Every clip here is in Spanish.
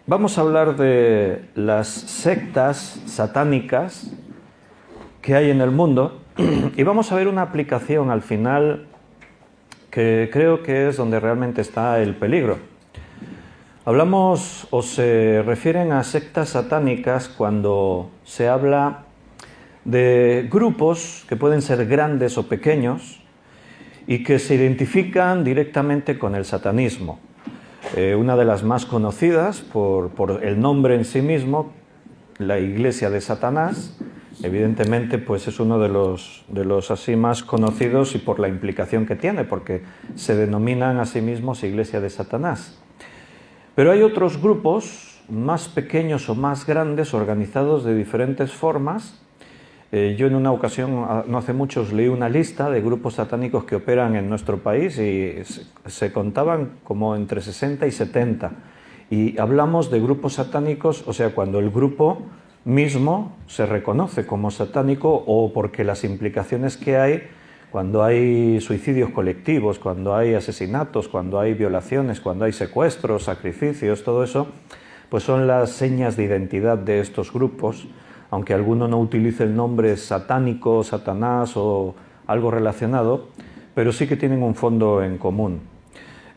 Vamos a hablar de las sectas satánicas que hay en el mundo y vamos a ver una aplicación al final que creo que es donde realmente está el peligro. Hablamos o se refieren a sectas satánicas cuando se habla de grupos que pueden ser grandes o pequeños y que se identifican directamente con el satanismo. Una de las más conocidas por el nombre en sí mismo, la Iglesia de Satanás, evidentemente pues es uno de los así más conocidos y por la implicación que tiene, porque se denominan a sí mismos Iglesia de Satanás. Pero hay otros grupos más pequeños o más grandes, organizados de diferentes formas. Yo en una ocasión, no hace mucho, leí una lista de grupos satánicos que operan en nuestro país y se contaban como entre 60 y 70. Y hablamos de grupos satánicos, o sea, cuando el grupo mismo se reconoce como satánico o porque las implicaciones que hay, cuando hay suicidios colectivos, cuando hay asesinatos, cuando hay violaciones, cuando hay secuestros, sacrificios, todo eso, pues son las señas de identidad de estos grupos. Aunque alguno no utilice el nombre satánico, Satanás o algo relacionado, pero sí que tienen un fondo en común.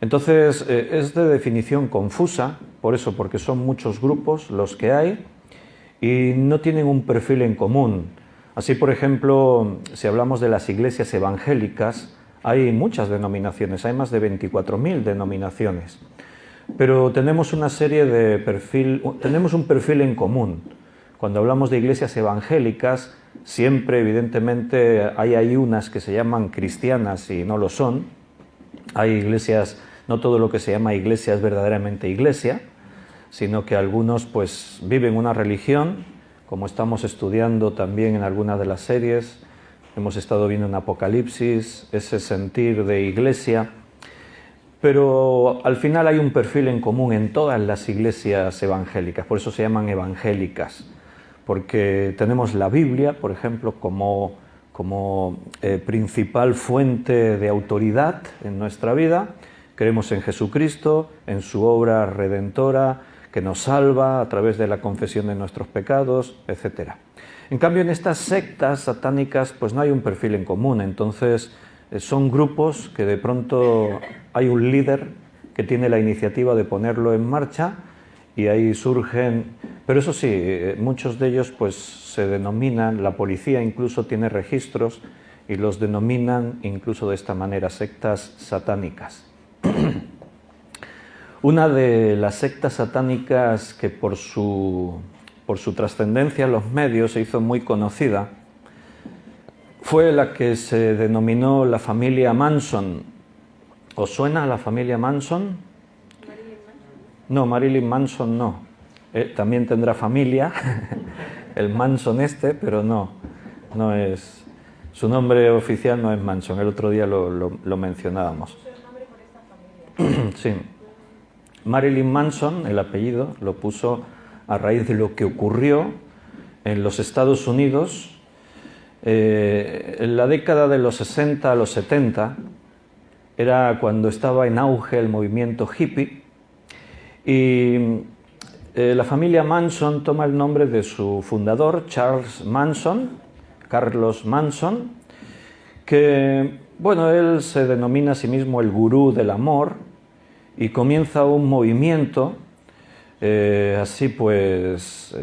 Entonces, es de definición confusa, por eso, porque son muchos grupos los que hay y no tienen un perfil en común. Así, por ejemplo, si hablamos de las iglesias evangélicas, hay muchas denominaciones, hay más de 24.000 denominaciones, pero tenemos una serie de tenemos un perfil en común. Cuando hablamos de iglesias evangélicas, siempre, evidentemente, hay unas que se llaman cristianas y no lo son. Hay iglesias, no todo lo que se llama iglesia es verdaderamente iglesia, sino que algunos pues viven una religión, como estamos estudiando también en algunas de las series. Hemos estado viendo en Apocalipsis, ese sentir de iglesia. Pero al final hay un perfil en común en todas las iglesias evangélicas, por eso se llaman evangélicas. Porque tenemos la Biblia, por ejemplo, como principal fuente de autoridad en nuestra vida. Creemos en Jesucristo, en su obra redentora, que nos salva a través de la confesión de nuestros pecados, etc. En cambio, en estas sectas satánicas, pues no hay un perfil en común. Entonces, son grupos que de pronto hay un líder que tiene la iniciativa de ponerlo en marcha y ahí surgen. Pero eso sí, muchos de ellos pues se denominan, la policía incluso tiene registros y los denominan incluso de esta manera, sectas satánicas. Una de las sectas satánicas que por su trascendencia en los medios se hizo muy conocida fue la que se denominó la familia Manson. ¿Os suena la familia Manson? No, Marilyn Manson no. También tendrá familia, el Manson pero no es, su nombre oficial no es Manson, el otro día lo mencionábamos. Sí, Marilyn Manson, el apellido, lo puso a raíz de lo que ocurrió en los Estados Unidos en la década de los 60 a los 70, era cuando estaba en auge el movimiento hippie y la familia Manson toma el nombre de su fundador, Carlos Manson, que, bueno, él se denomina a sí mismo el gurú del amor y comienza un movimiento así pues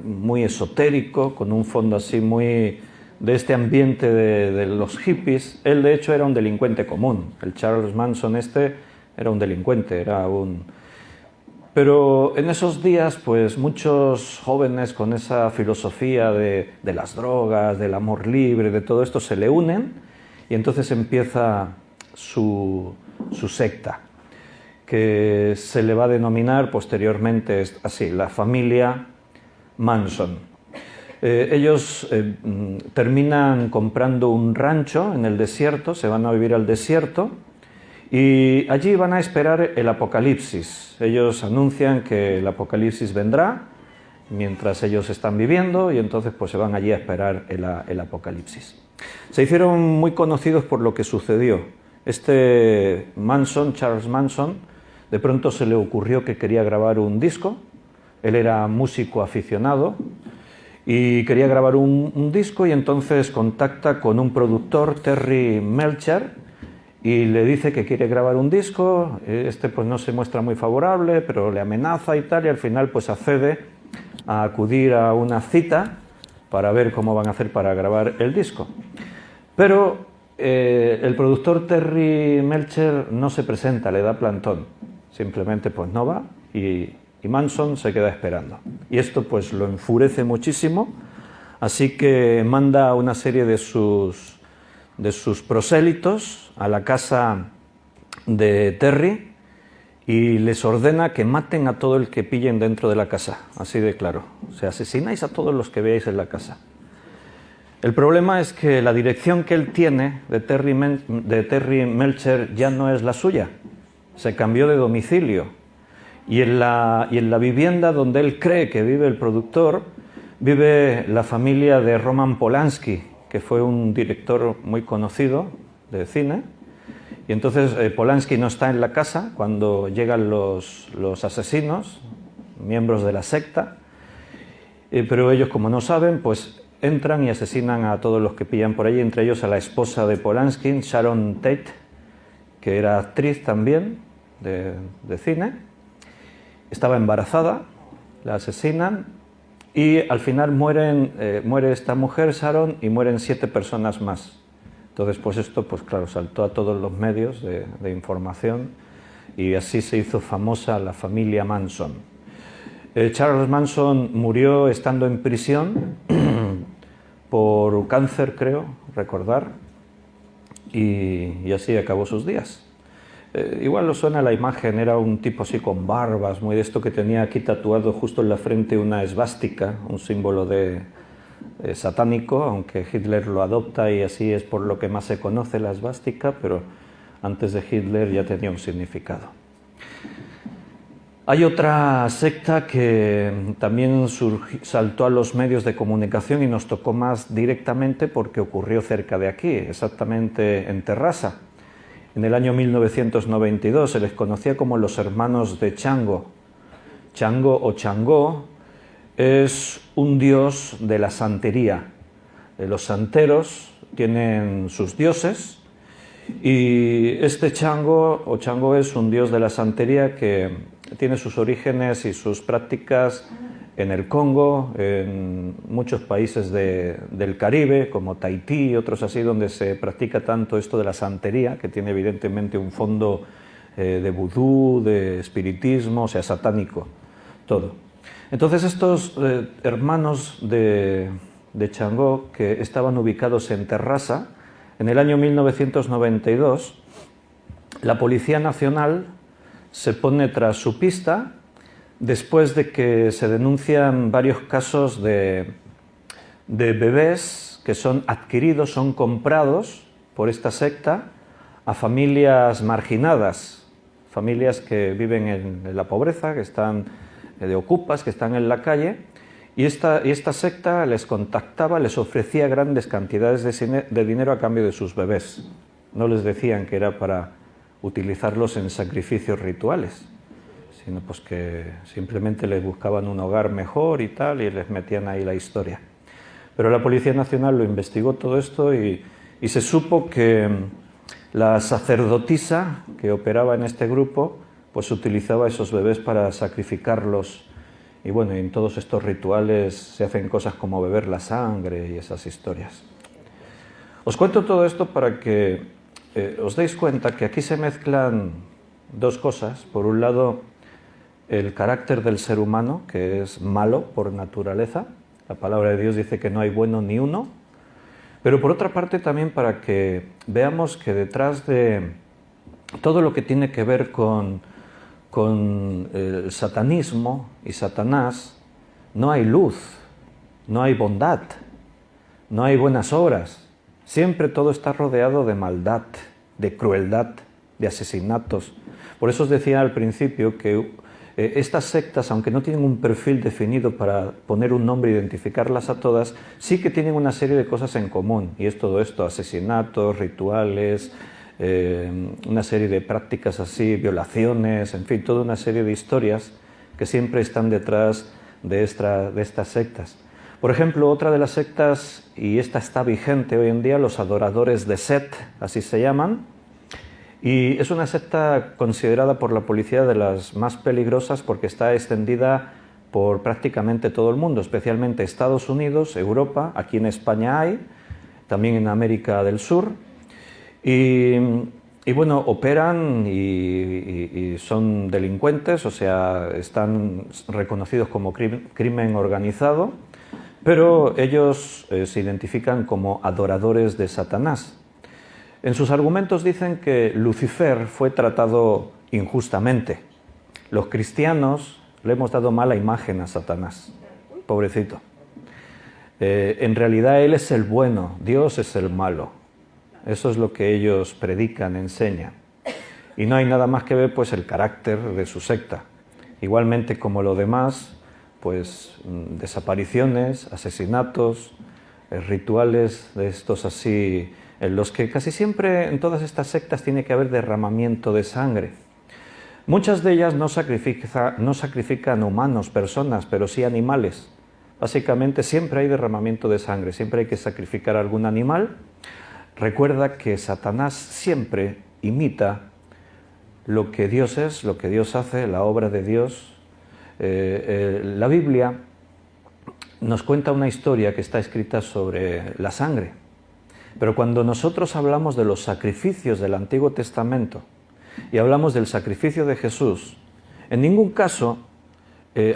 muy esotérico, con un fondo así muy de este ambiente de los hippies. Él de hecho era un delincuente común, el Charles Manson era un delincuente, Pero en esos días, pues muchos jóvenes con esa filosofía de las drogas, del amor libre, de todo esto, se le unen y entonces empieza su secta, que se le va a denominar posteriormente así, la familia Manson. Ellos terminan comprando un rancho en el desierto, se van a vivir al desierto, y allí van a esperar el apocalipsis. Ellos anuncian que el apocalipsis vendrá mientras ellos están viviendo y entonces pues se van allí a esperar el apocalipsis. Se hicieron muy conocidos por lo que sucedió. Charles Manson, de pronto se le ocurrió que quería grabar un disco. Él era músico aficionado y quería grabar un disco, y entonces contacta con un productor, Terry Melcher, y le dice que quiere grabar un disco. Este pues no se muestra muy favorable, pero le amenaza y tal, y al final pues accede a acudir a una cita para ver cómo van a hacer para grabar el disco. Pero el productor Terry Melcher no se presenta, le da plantón, simplemente pues no va, y Manson se queda esperando. Y esto pues lo enfurece muchísimo, así que manda a una serie de sus prosélitos a la casa de Terry y les ordena que maten a todo el que pillen dentro de la casa, así de claro. O sea, asesináis a todos los que veáis en la casa. El problema es que la dirección que él tiene de Terry Melcher ya no es la suya. Se cambió de domicilio. Y en la vivienda donde él cree que vive el productor, vive la familia de Roman Polanski, que fue un director muy conocido de cine. Y entonces Polanski no está en la casa cuando llegan los asesinos, miembros de la secta, pero ellos, como no saben, pues entran y asesinan a todos los que pillan por allí, entre ellos a la esposa de Polanski, Sharon Tate, que era actriz también de cine. Estaba embarazada, la asesinan y al final muere esta mujer, Sharon, y mueren 7 personas más. Entonces, pues esto, pues claro, saltó a todos los medios de información, y así se hizo famosa la familia Manson. Charles Manson murió estando en prisión por cáncer, creo recordar, y así acabó sus días. Igual os suena la imagen, era un tipo así con barbas, muy de esto, que tenía aquí tatuado justo en la frente una esvástica, un símbolo satánico, aunque Hitler lo adopta y así es por lo que más se conoce la esvástica, pero antes de Hitler ya tenía un significado. Hay otra secta que también saltó a los medios de comunicación y nos tocó más directamente porque ocurrió cerca de aquí, exactamente en Terrassa. En el año 1992 se les conocía como los hermanos de Chango. Chango o Changó es un dios de la santería. Los santeros tienen sus dioses, y este Chango o Changó es un dios de la santería que tiene sus orígenes y sus prácticas en el Congo, en muchos países del Caribe, como Tahití y otros así, donde se practica tanto esto de la santería, que tiene evidentemente un fondo de vudú, de espiritismo, o sea, satánico, todo. Entonces estos hermanos de Changó, que estaban ubicados en Terrassa, en el año 1992, la Policía Nacional se pone tras su pista después de que se denuncian varios casos de bebés que son adquiridos, son comprados por esta secta a familias marginadas, familias que viven en la pobreza, que están de ocupas, que están en la calle, y esta secta les contactaba, les ofrecía grandes cantidades de dinero a cambio de sus bebés. No les decían que era para utilizarlos en sacrificios rituales, sino pues que simplemente les buscaban un hogar mejor y tal, y les metían ahí la historia. Pero la Policía Nacional lo investigó todo esto y se supo que la sacerdotisa que operaba en este grupo pues utilizaba esos bebés para sacrificarlos, y bueno, en todos estos rituales se hacen cosas como beber la sangre y esas historias. Os cuento todo esto para que os dais cuenta que aquí se mezclan dos cosas. Por un lado, el carácter del ser humano, que es malo por naturaleza. La palabra de Dios dice que no hay bueno ni uno. Pero por otra parte también para que veamos que detrás de todo lo que tiene que ver con el satanismo y Satanás, no hay luz, no hay bondad, no hay buenas obras. Siempre todo está rodeado de maldad, de crueldad, de asesinatos. Por eso os decía al principio que estas sectas, aunque no tienen un perfil definido para poner un nombre e identificarlas a todas, sí que tienen una serie de cosas en común. Y es todo esto: asesinatos, rituales, una serie de prácticas así, violaciones, en fin, toda una serie de historias que siempre están detrás de estas sectas. Por ejemplo, otra de las sectas, y esta está vigente hoy en día, los adoradores de Set, así se llaman, y es una secta considerada por la policía de las más peligrosas porque está extendida por prácticamente todo el mundo, especialmente Estados Unidos, Europa, aquí en España hay, también en América del Sur, y bueno, operan y son delincuentes, o sea, están reconocidos como crimen organizado, pero ellos se identifican como adoradores de Satanás. En sus argumentos dicen que Lucifer fue tratado injustamente. Los cristianos le hemos dado mala imagen a Satanás, pobrecito. En realidad él es el bueno, Dios es el malo. Eso es lo que ellos predican, enseñan. Y no hay nada más que ver pues el carácter de su secta. Igualmente como lo demás, pues desapariciones, asesinatos, rituales de estos así, en los que casi siempre en todas estas sectas tiene que haber derramamiento de sangre. Muchas de ellas no sacrifican humanos, personas, pero sí animales. Básicamente siempre hay derramamiento de sangre, siempre hay que sacrificar algún animal. Recuerda que Satanás siempre imita lo que Dios es, lo que Dios hace, la obra de Dios. La Biblia nos cuenta una historia que está escrita sobre la sangre. Pero cuando nosotros hablamos de los sacrificios del Antiguo Testamento y hablamos del sacrificio de Jesús, en ningún caso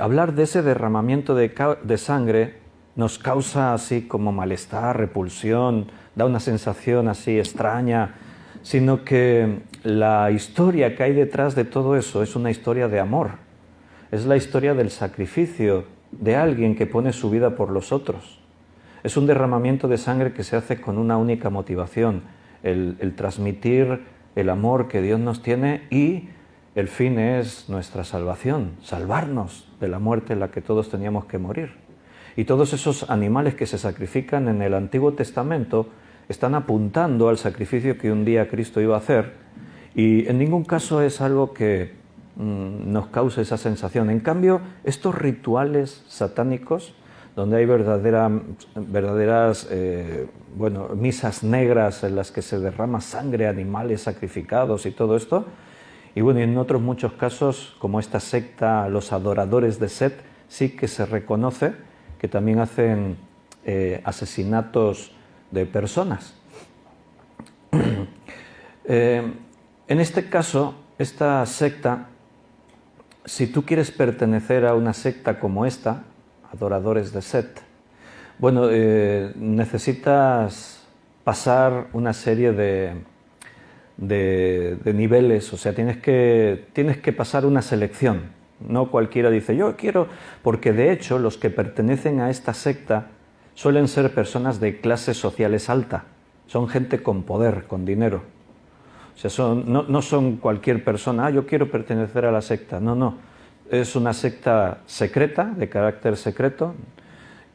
hablar de ese derramamiento de sangre nos causa así como malestar, repulsión, da una sensación así extraña, sino que la historia que hay detrás de todo eso es una historia de amor. Es la historia del sacrificio de alguien que pone su vida por los otros. Es un derramamiento de sangre que se hace con una única motivación, el transmitir el amor que Dios nos tiene, y el fin es nuestra salvación, salvarnos de la muerte en la que todos teníamos que morir. Y todos esos animales que se sacrifican en el Antiguo Testamento están apuntando al sacrificio que un día Cristo iba a hacer, y en ningún caso es algo que nos cause esa sensación. En cambio, estos rituales satánicos, donde hay verdaderas misas negras en las que se derrama sangre, animales sacrificados y todo esto, y bueno, y en otros muchos casos, como esta secta, los adoradores de Set, sí que se reconoce que también hacen asesinatos de personas. En este caso, esta secta, si tú quieres pertenecer a una secta como esta, adoradores de Set, bueno, necesitas pasar una serie de niveles, o sea, tienes que pasar una selección. No cualquiera dice, yo quiero, porque de hecho los que pertenecen a esta secta suelen ser personas de clases sociales alta, son gente con poder, con dinero. O sea, no son cualquier persona, yo quiero pertenecer a la secta, no. Es una secta secreta, de carácter secreto,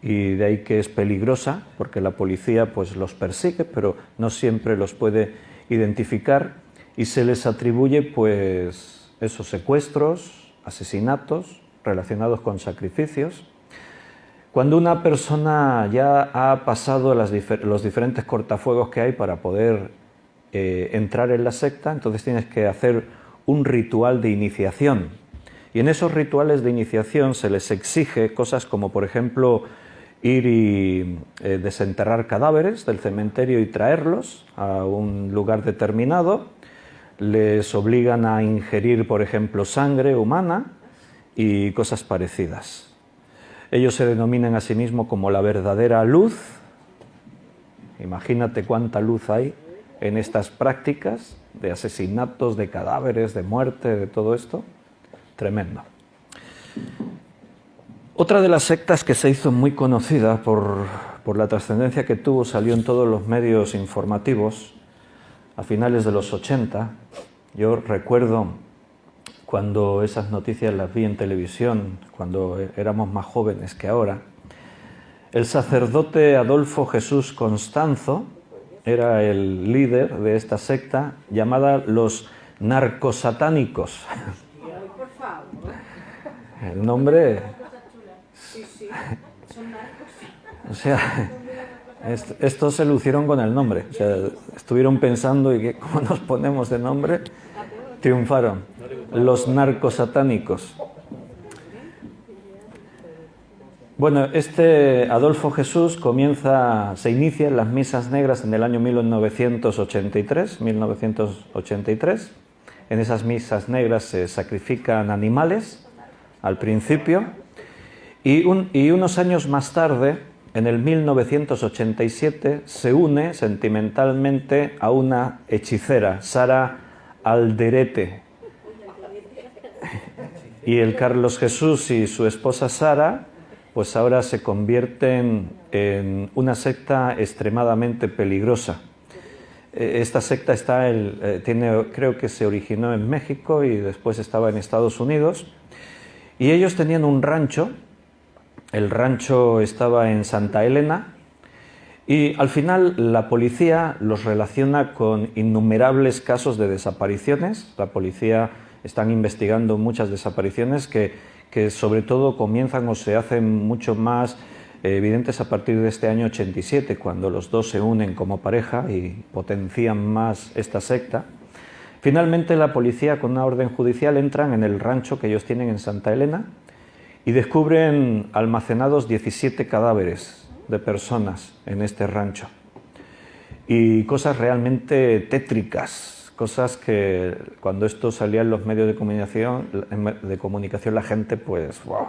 y de ahí que es peligrosa, porque la policía pues los persigue, pero no siempre los puede identificar, y se les atribuye pues esos secuestros, asesinatos relacionados con sacrificios. Cuando una persona ya ha pasado los diferentes cortafuegos que hay para poder entrar en la secta, entonces tienes que hacer un ritual de iniciación. Y en esos rituales de iniciación se les exige cosas como, por ejemplo, ir y desenterrar cadáveres del cementerio y traerlos a un lugar determinado. Les obligan a ingerir, por ejemplo, sangre humana y cosas parecidas. Ellos se denominan a sí mismos como la verdadera luz. Imagínate cuánta luz hay en estas prácticas de asesinatos, de cadáveres, de muerte, de todo esto. Tremendo. Otra de las sectas que se hizo muy conocida por la trascendencia que tuvo, salió en todos los medios informativos a finales de los 80. Yo recuerdo cuando esas noticias las vi en televisión, cuando éramos más jóvenes que ahora. El sacerdote Adolfo Jesús Constanzo era el líder de esta secta llamada los narcosatánicos. Por favor. El nombre... Sí, sí. Son narcos. O sea, estos se lucieron con el nombre. O sea, estuvieron pensando y ¿cómo nos ponemos de nombre? Triunfaron. Los narcosatánicos. Bueno, este Adolfo Jesús se inicia en las misas negras en el año 1983. En esas misas negras se sacrifican animales al principio y unos años más tarde, en el 1987, se une sentimentalmente a una hechicera, Sara Alderete. Y el Carlos Jesús y su esposa Sara, pues ahora se convierten en una secta extremadamente peligrosa. Esta secta creo que se originó en México y después estaba en Estados Unidos. Y ellos tenían un rancho. El rancho estaba en Santa Elena. Y al final la policía los relaciona con innumerables casos de desapariciones. La policía están investigando muchas desapariciones que sobre todo comienzan o se hacen mucho más evidentes a partir de este año 87, cuando los dos se unen como pareja y potencian más esta secta. Finalmente la policía, con una orden judicial, entran en el rancho que ellos tienen en Santa Elena y descubren almacenados 17 cadáveres de personas en este rancho. Y cosas realmente tétricas, cosas que cuando esto salía en los medios de comunicación la gente pues wow,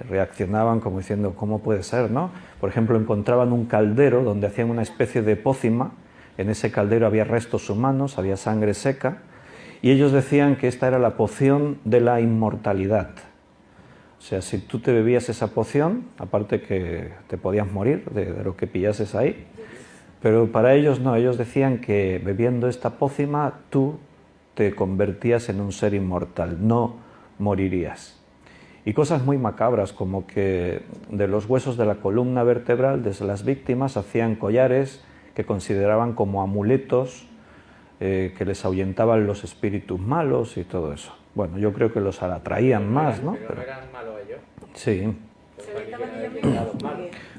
reaccionaban como diciendo ¿cómo puede ser?, ¿no? Por ejemplo, encontraban un caldero donde hacían una especie de pócima. En ese caldero había restos humanos, había sangre seca y ellos decían que esta era la poción de la inmortalidad. O sea, si tú te bebías esa poción, aparte que te podías morir de lo que pillases ahí, pero para ellos no, ellos decían que bebiendo esta pócima tú te convertías en un ser inmortal, no morirías. Y cosas muy macabras, como que de los huesos de la columna vertebral de las víctimas hacían collares que consideraban como amuletos que les ahuyentaban los espíritus malos y todo eso. Bueno, yo creo que los atraían más, ¿no? Pero no eran malos ellos. Sí.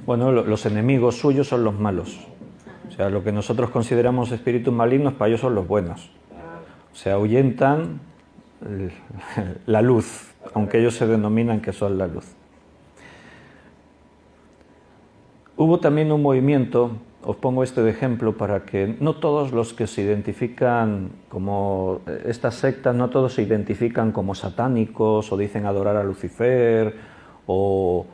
Bueno, los enemigos suyos son los malos. O sea, lo que nosotros consideramos espíritus malignos, para ellos son los buenos. O sea, ahuyentan la luz, aunque ellos se denominan que son la luz. Hubo también un movimiento, os pongo este de ejemplo para que no todos los que se identifican como estas sectas, no todos se identifican como satánicos o dicen adorar a Lucifer o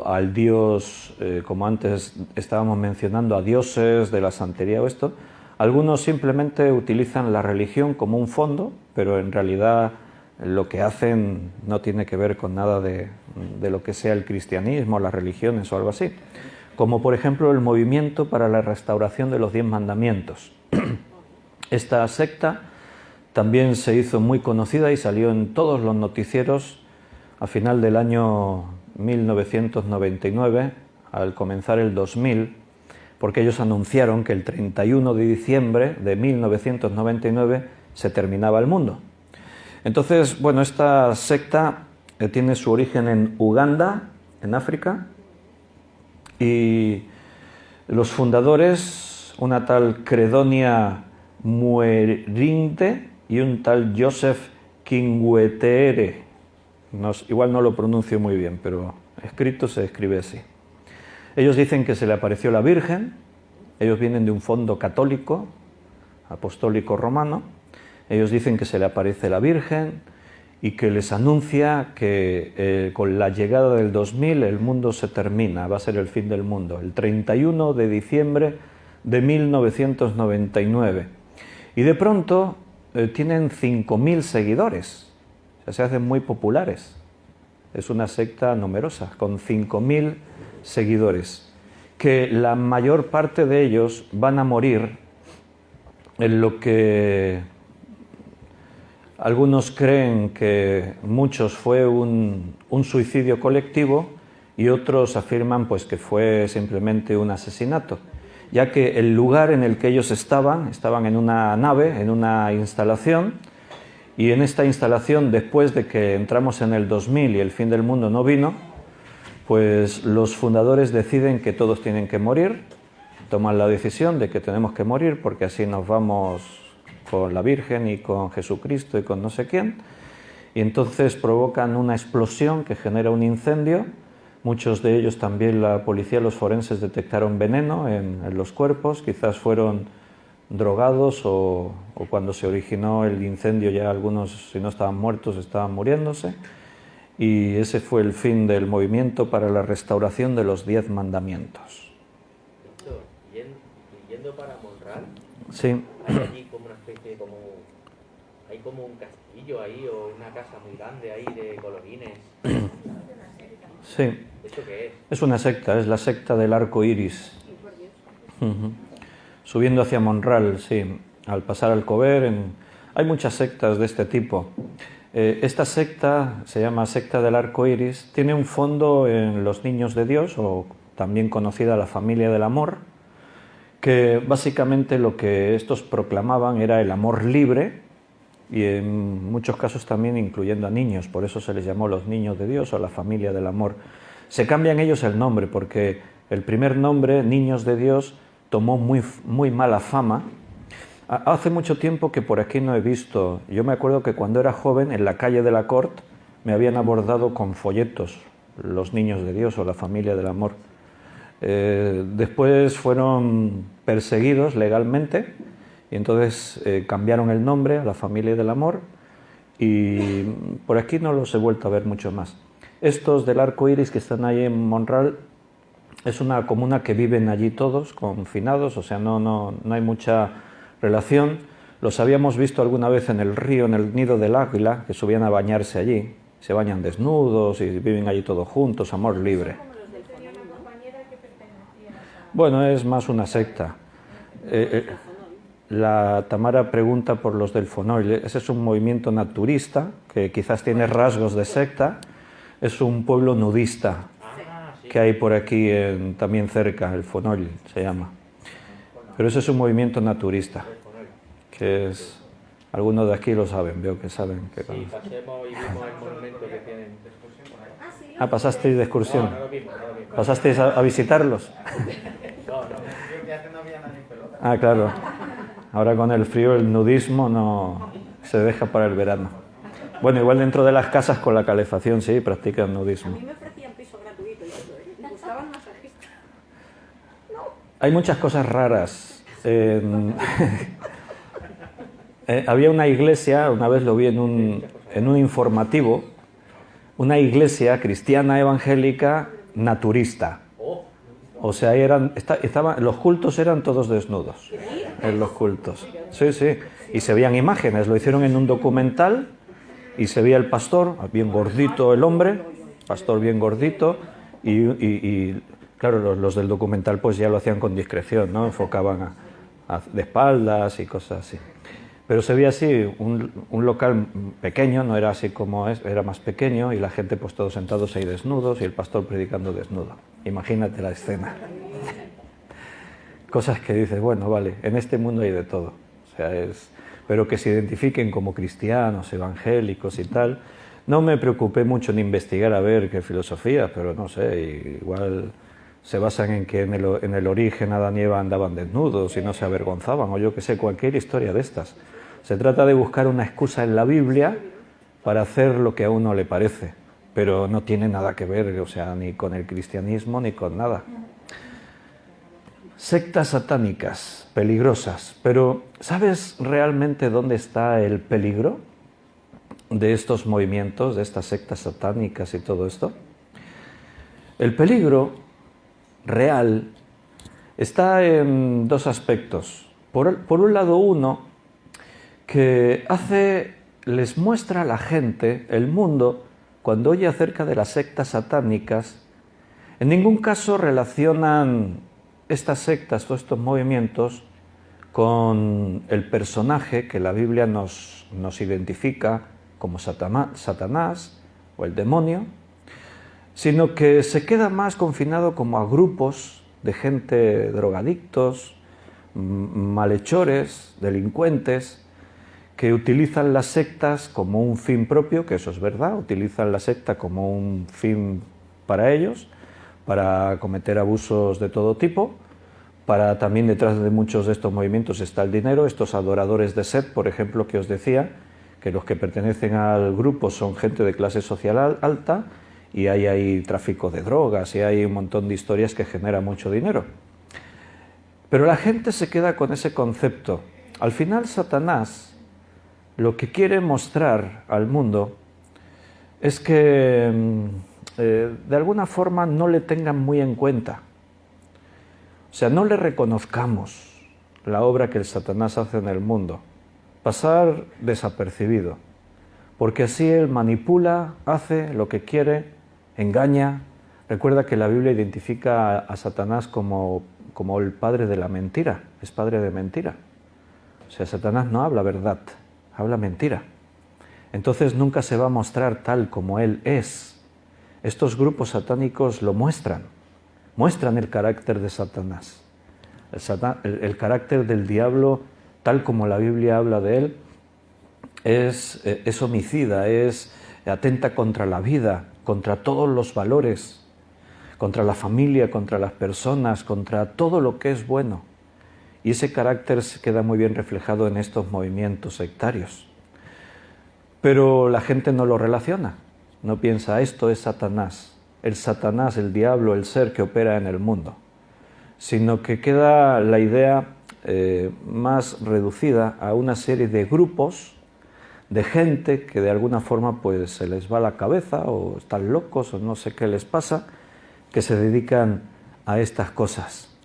al dios, como antes estábamos mencionando, a dioses de la santería o esto. Algunos simplemente utilizan la religión como un fondo, pero en realidad lo que hacen no tiene que ver con nada de lo que sea el cristianismo, las religiones o algo así. Como por ejemplo el movimiento para la restauración de los 10 mandamientos. Esta secta también se hizo muy conocida y salió en todos los noticieros a final del año 1999, al comenzar el 2000, porque ellos anunciaron que el 31 de diciembre de 1999 se terminaba el mundo. Entonces, bueno, esta secta tiene su origen en Uganda, en África, y los fundadores, una tal Credonia Muerinte y un tal Joseph Kingwetere. Igual no lo pronuncio muy bien, pero escrito se escribe así. Ellos dicen que se le apareció la Virgen, ellos vienen de un fondo católico, apostólico romano, ellos dicen que se le aparece la Virgen y que les anuncia que con la llegada del 2000 el mundo se termina, va a ser el fin del mundo, el 31 de diciembre de 1999. Y de pronto tienen 5.000 seguidores, o sea, se hacen muy populares. Es una secta numerosa, con 5.000 seguidores, que la mayor parte de ellos van a morir en lo que algunos creen que muchos fue un suicidio colectivo y otros afirman pues que fue simplemente un asesinato. ya que el lugar en el que ellos estaban en una nave, en una instalación, y en esta instalación, después de que entramos en el 2000 y el fin del mundo no vino, pues los fundadores deciden que todos tienen que morir, toman la decisión de que tenemos que morir porque así nos vamos con la Virgen y con Jesucristo y con no sé quién, y entonces provocan una explosión que genera un incendio. Muchos de ellos también la policía, los forenses detectaron veneno en los cuerpos, quizás fueron drogados o cuando se originó el incendio ya algunos, si no estaban muertos, estaban muriéndose. Y ese fue el fin del movimiento para la restauración de los 10 mandamientos. Yendo para Monral, sí. Hay allí como una especie de hay como un castillo ahí o una casa muy grande ahí de colorines. Sí. ¿Esto qué es? Es una secta, es la secta del arco iris. Subiendo hacia Monral, sí, al pasar al Cover, hay muchas sectas de este tipo. Esta secta se llama secta del arco iris, tiene un fondo en los niños de Dios, o también conocida la familia del amor, que básicamente lo que estos proclamaban era el amor libre, y en muchos casos también incluyendo a niños, por eso se les llamó los niños de Dios o la familia del amor. Se cambian ellos el nombre porque el primer nombre, Niños de Dios, tomó muy mala fama. Hace mucho tiempo que por aquí no he visto, yo me acuerdo que cuando era joven en la calle de la Cort me habían abordado con folletos los Niños de Dios o la familia del amor. Después fueron perseguidos legalmente y entonces cambiaron el nombre a la familia del amor y por aquí no los he vuelto a ver mucho más. Estos del arco iris que están ahí en Monral es una comuna que viven allí todos confinados, o sea, no hay mucha relación. Los habíamos visto alguna vez en el río, en el nido del águila, que subían a bañarse allí. Se bañan desnudos y viven allí todos juntos, amor libre. Bueno, es más una secta. La Tamara pregunta por los del Fonoll. Ese es un movimiento naturista, que quizás tiene rasgos de secta. Es un pueblo nudista que hay por aquí también cerca, el Fonoll se llama. Pero ese es un movimiento naturista, que es... Algunos de aquí lo saben, veo que saben. Que sí, pasemos y vimos el monumento que tienen. Ah, ¿pasasteis de excursión? No lo vimos. ¿Pasasteis a visitarlos? No. Ah, claro. Ahora con el frío el nudismo no se deja para el verano. Bueno, igual dentro de las casas con la calefacción sí, practican A nudismo. mí me ofrecían piso gratuito y todo, ¿eh? Me gustaban masajistas. Hay muchas cosas raras. Había una iglesia, una vez lo vi en un informativo, una iglesia cristiana evangélica naturista. O sea, los cultos eran todos desnudos, en los cultos. Sí, sí, y se veían imágenes, lo hicieron en un documental y se veía el pastor, bien gordito el hombre, pastor bien gordito, y claro, los del documental pues ya lo hacían con discreción, ¿no? Enfocaban de espaldas y cosas así. Pero se veía así, un local pequeño, no era así como es, era más pequeño y la gente pues todos sentados ahí desnudos y el pastor predicando desnudo. Imagínate la escena. Cosas que dices, bueno, vale, en este mundo hay de todo. O sea, pero que se identifiquen como cristianos, evangélicos y tal. No me preocupé mucho en investigar a ver qué filosofía, pero no sé, igual se basan en que en el origen Adán y Eva andaban desnudos y no se avergonzaban, o yo qué sé, cualquier historia de estas. Se trata de buscar una excusa en la Biblia para hacer lo que a uno le parece, pero no tiene nada que ver, o sea, ni con el cristianismo ni con nada. Sectas satánicas, peligrosas, pero ¿sabes realmente dónde está el peligro de estos movimientos, de estas sectas satánicas y todo esto? El peligro real está en dos aspectos. Por un lado, uno que les muestra a la gente, el mundo, cuando oye acerca de las sectas satánicas, en ningún caso relacionan estas sectas o estos movimientos con el personaje que la Biblia nos identifica como Satanás o el demonio, sino que se queda más confinado como a grupos de gente, drogadictos, malhechores, delincuentes, que utilizan las sectas como un fin propio, que eso es verdad, utilizan la secta como un fin para ellos, para cometer abusos de todo tipo, para también detrás de muchos de estos movimientos está el dinero. Estos adoradores de Set, por ejemplo, que os decía, que los que pertenecen al grupo son gente de clase social alta, y hay tráfico de drogas y hay un montón de historias que generan mucho dinero. Pero la gente se queda con ese concepto. Al final, Satanás lo que quiere mostrar al mundo es que de alguna forma no le tengan muy en cuenta. O sea, no le reconozcamos la obra que el Satanás hace en el mundo. Pasar desapercibido. Porque así él manipula, hace lo que quiere, engaña. Recuerda que la Biblia identifica a Satanás como el padre de la mentira. Es padre de mentira. O sea, Satanás no habla verdad, habla mentira. Entonces nunca se va a mostrar tal como él es. Estos grupos satánicos lo muestran el carácter de Satanás. El carácter del diablo, tal como la Biblia habla de él, es homicida, atenta contra la vida, contra todos los valores, contra la familia, contra las personas, contra todo lo que es bueno. Y ese carácter se queda muy bien reflejado en estos movimientos sectarios. Pero la gente no lo relaciona, no piensa, esto es Satanás, el diablo, el ser que opera en el mundo, sino que queda la idea más reducida a una serie de grupos de gente que de alguna forma pues se les va la cabeza o están locos o no sé qué les pasa, que se dedican a estas cosas.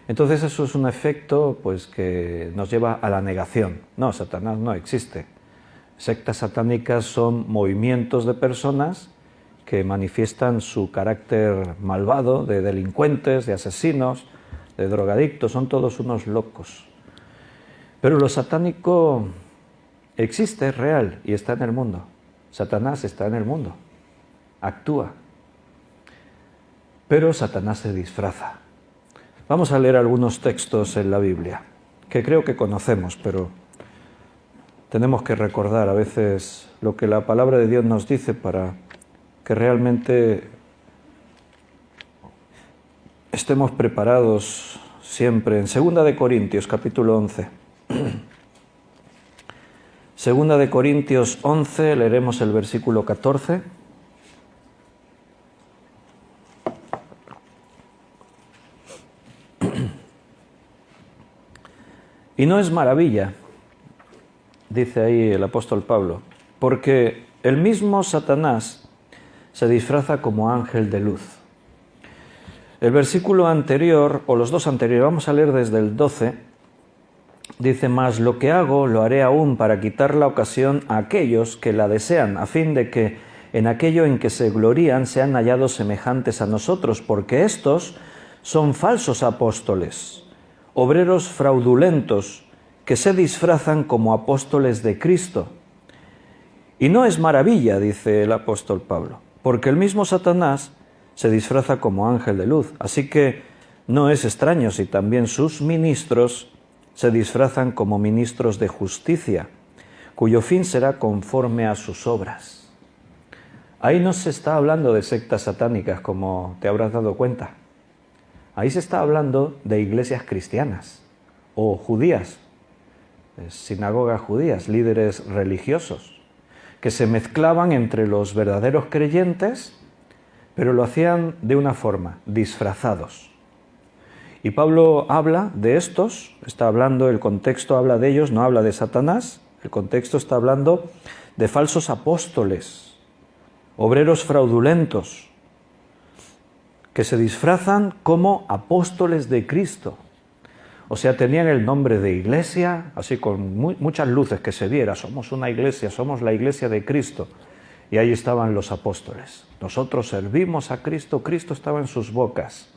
Entonces eso es un efecto pues que nos lleva a la negación. No, Satanás no existe. Sectas satánicas son movimientos de personas que manifiestan su carácter malvado, de delincuentes, de asesinos, de drogadictos, son todos unos locos. Pero lo satánico existe, es real y está en el mundo. Satanás está en el mundo, actúa. Pero Satanás se disfraza. Vamos a leer algunos textos en la Biblia, que creo que conocemos, pero tenemos que recordar a veces lo que la palabra de Dios nos dice para que realmente estemos preparados siempre. En 2 de Corintios, capítulo 11. 2 de Corintios 11, leeremos el versículo 14. Y no es maravilla, dice ahí el apóstol Pablo, porque el mismo Satanás se disfraza como ángel de luz. El versículo anterior, o los dos anteriores, vamos a leer desde el 12, dice, mas lo que hago lo haré aún para quitar la ocasión a aquellos que la desean, a fin de que en aquello en que se glorían sean hallados semejantes a nosotros, porque estos son falsos apóstoles, obreros fraudulentos, que se disfrazan como apóstoles de Cristo. Y no es maravilla, dice el apóstol Pablo, porque el mismo Satanás se disfraza como ángel de luz. Así que no es extraño si también sus ministros se disfrazan como ministros de justicia, cuyo fin será conforme a sus obras. Ahí no se está hablando de sectas satánicas, como te habrás dado cuenta. Ahí se está hablando de iglesias cristianas o judías, sinagogas judías, líderes religiosos, que se mezclaban entre los verdaderos creyentes, pero lo hacían de una forma, disfrazados. Y Pablo habla de estos, está hablando, el contexto habla de ellos, no habla de Satanás, el contexto está hablando de falsos apóstoles, obreros fraudulentos, que se disfrazan como apóstoles de Cristo. O sea, tenían el nombre de iglesia, así con muchas luces que se viera, somos una iglesia, somos la iglesia de Cristo. Y ahí estaban los apóstoles. Nosotros servimos a Cristo, Cristo estaba en sus bocas.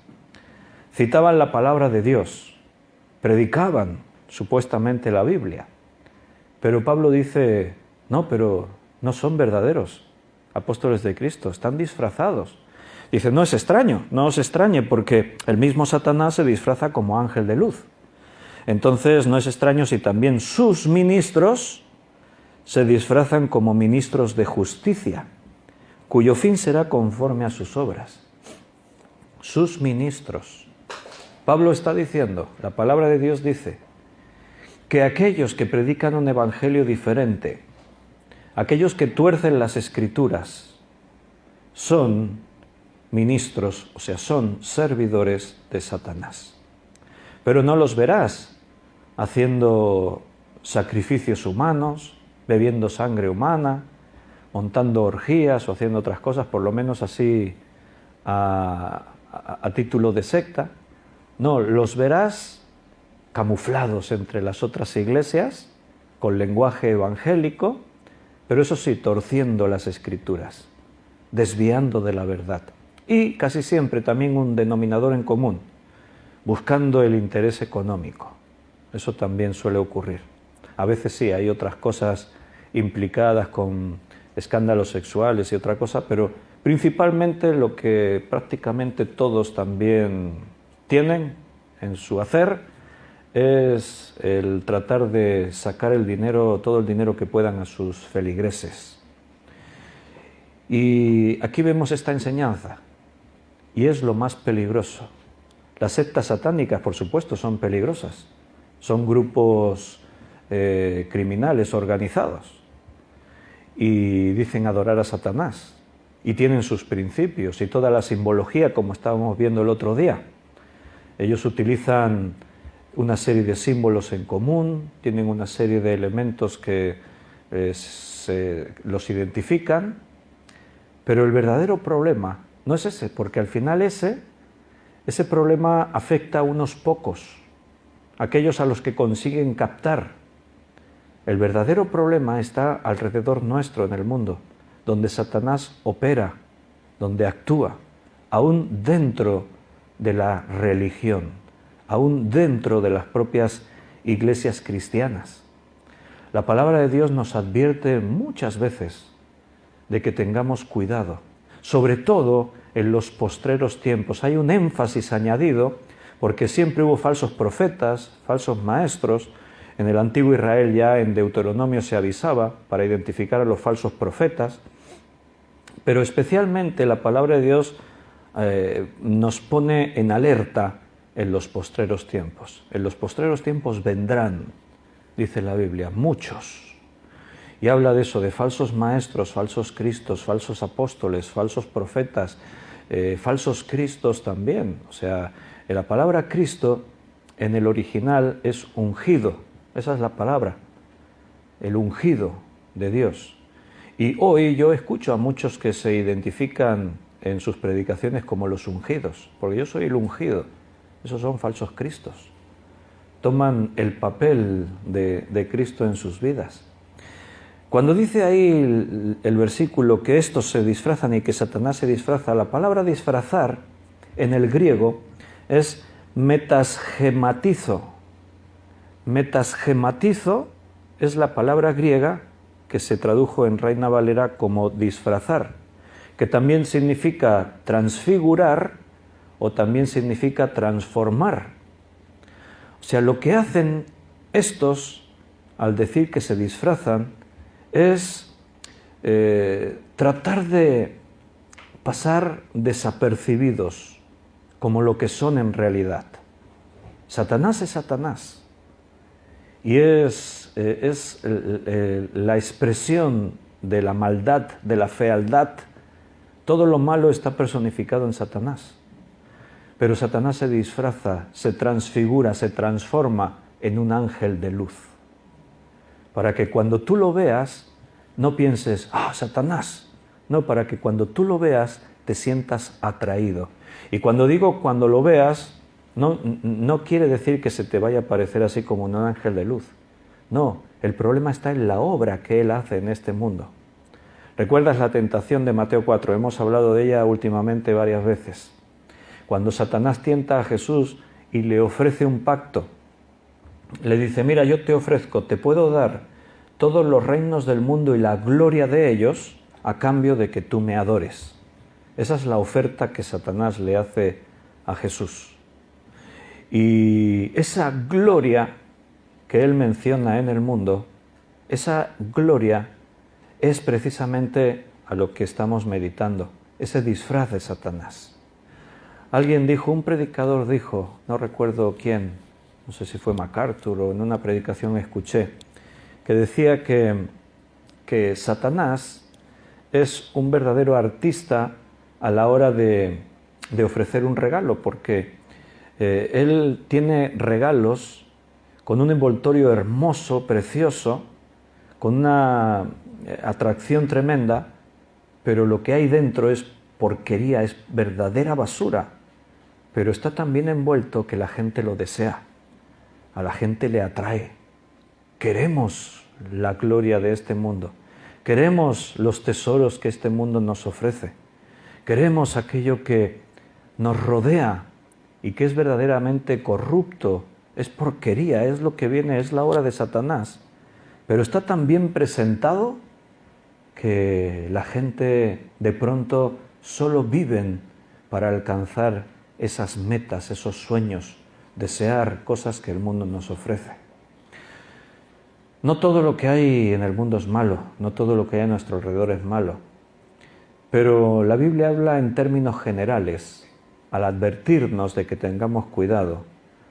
Citaban la palabra de Dios, predicaban supuestamente la Biblia. Pero Pablo dice, no, pero no son verdaderos apóstoles de Cristo, están disfrazados. Dice, no es extraño, no os extrañe, porque el mismo Satanás se disfraza como ángel de luz. Entonces no es extraño si también sus ministros se disfrazan como ministros de justicia, cuyo fin será conforme a sus obras. Sus ministros. Pablo está diciendo, la palabra de Dios dice, que aquellos que predican un evangelio diferente, aquellos que tuercen las escrituras, son ministros, o sea, son servidores de Satanás. Pero no los verás haciendo sacrificios humanos, bebiendo sangre humana, montando orgías o haciendo otras cosas, por lo menos así a título de secta. No, los verás camuflados entre las otras iglesias, con lenguaje evangélico, pero eso sí, torciendo las escrituras, desviando de la verdad. Y casi siempre también un denominador en común, buscando el interés económico. Eso también suele ocurrir. A veces sí, hay otras cosas implicadas con escándalos sexuales y otra cosa, pero principalmente lo que prácticamente todos también tienen en su hacer es el tratar de sacar el dinero, todo el dinero que puedan a sus feligreses. Y aquí vemos esta enseñanza, y es lo más peligroso. Las sectas satánicas, por supuesto, son peligrosas. Son grupos criminales organizados y dicen adorar a Satanás y tienen sus principios y toda la simbología, como estábamos viendo el otro día. Ellos utilizan una serie de símbolos en común, tienen una serie de elementos que los identifican, pero el verdadero problema no es ese, porque al final ese problema afecta a unos pocos, aquellos a los que consiguen captar. El verdadero problema está alrededor nuestro en el mundo, donde Satanás opera, donde actúa, aún dentro de la religión, aún dentro de las propias iglesias cristianas. La palabra de Dios nos advierte muchas veces de que tengamos cuidado, sobre todo en los postreros tiempos. Hay un énfasis añadido porque siempre hubo falsos profetas, falsos maestros. En el antiguo Israel ya en Deuteronomio se avisaba para identificar a los falsos profetas, pero especialmente la palabra de Dios nos pone en alerta en los postreros tiempos. En los postreros tiempos vendrán, dice la Biblia, muchos. Y habla de eso, de falsos maestros, falsos cristos, falsos apóstoles, falsos profetas, falsos cristos también. O sea, la palabra Cristo en el original es ungido. Esa es la palabra, el ungido de Dios. Y hoy yo escucho a muchos que se identifican en sus predicaciones como los ungidos, porque yo soy el ungido. Esos son falsos cristos. Toman el papel de Cristo en sus vidas. Cuando dice ahí el versículo que estos se disfrazan y que Satanás se disfraza, la palabra disfrazar en el griego es metasgematizo. Metasgematizo es la palabra griega que se tradujo en Reina Valera como disfrazar, que también significa transfigurar o también significa transformar. O sea, lo que hacen estos al decir que se disfrazan es tratar de pasar desapercibidos como lo que son en realidad. Satanás es Satanás. Y es la expresión de la maldad, de la fealdad. Todo lo malo está personificado en Satanás. Pero Satanás se disfraza, se transfigura, se transforma en un ángel de luz. Para que cuando tú lo veas, no pienses, ¡ah, Satanás! No, para que cuando tú lo veas, te sientas atraído. Y cuando digo cuando lo veas, no quiere decir que se te vaya a parecer así como un ángel de luz. No, el problema está en la obra que él hace en este mundo. ¿Recuerdas la tentación de Mateo 4? Hemos hablado de ella últimamente varias veces. Cuando Satanás tienta a Jesús y le ofrece un pacto, le dice, mira, yo te ofrezco, te puedo dar todos los reinos del mundo y la gloria de ellos a cambio de que tú me adores. Esa es la oferta que Satanás le hace a Jesús. Y esa gloria que él menciona en el mundo, esa gloria es precisamente a lo que estamos meditando, ese disfraz de Satanás. Alguien dijo, un predicador dijo, no recuerdo quién, no sé si fue MacArthur o en una predicación escuché, que decía que Satanás es un verdadero artista a la hora de ofrecer un regalo, porque él tiene regalos con un envoltorio hermoso, precioso, con una atracción tremenda, pero lo que hay dentro es porquería, es verdadera basura, pero está tan bien envuelto que la gente lo desea, a la gente le atrae. Queremos la gloria de este mundo, queremos los tesoros que este mundo nos ofrece, queremos aquello que nos rodea y que es verdaderamente corrupto, es porquería, es lo que viene, es la obra de Satanás, pero está tan bien presentado que la gente de pronto solo viven para alcanzar esas metas, esos sueños, desear cosas que el mundo nos ofrece. No todo lo que hay en el mundo es malo, no todo lo que hay a nuestro alrededor es malo, pero la Biblia habla en términos generales al advertirnos de que tengamos cuidado,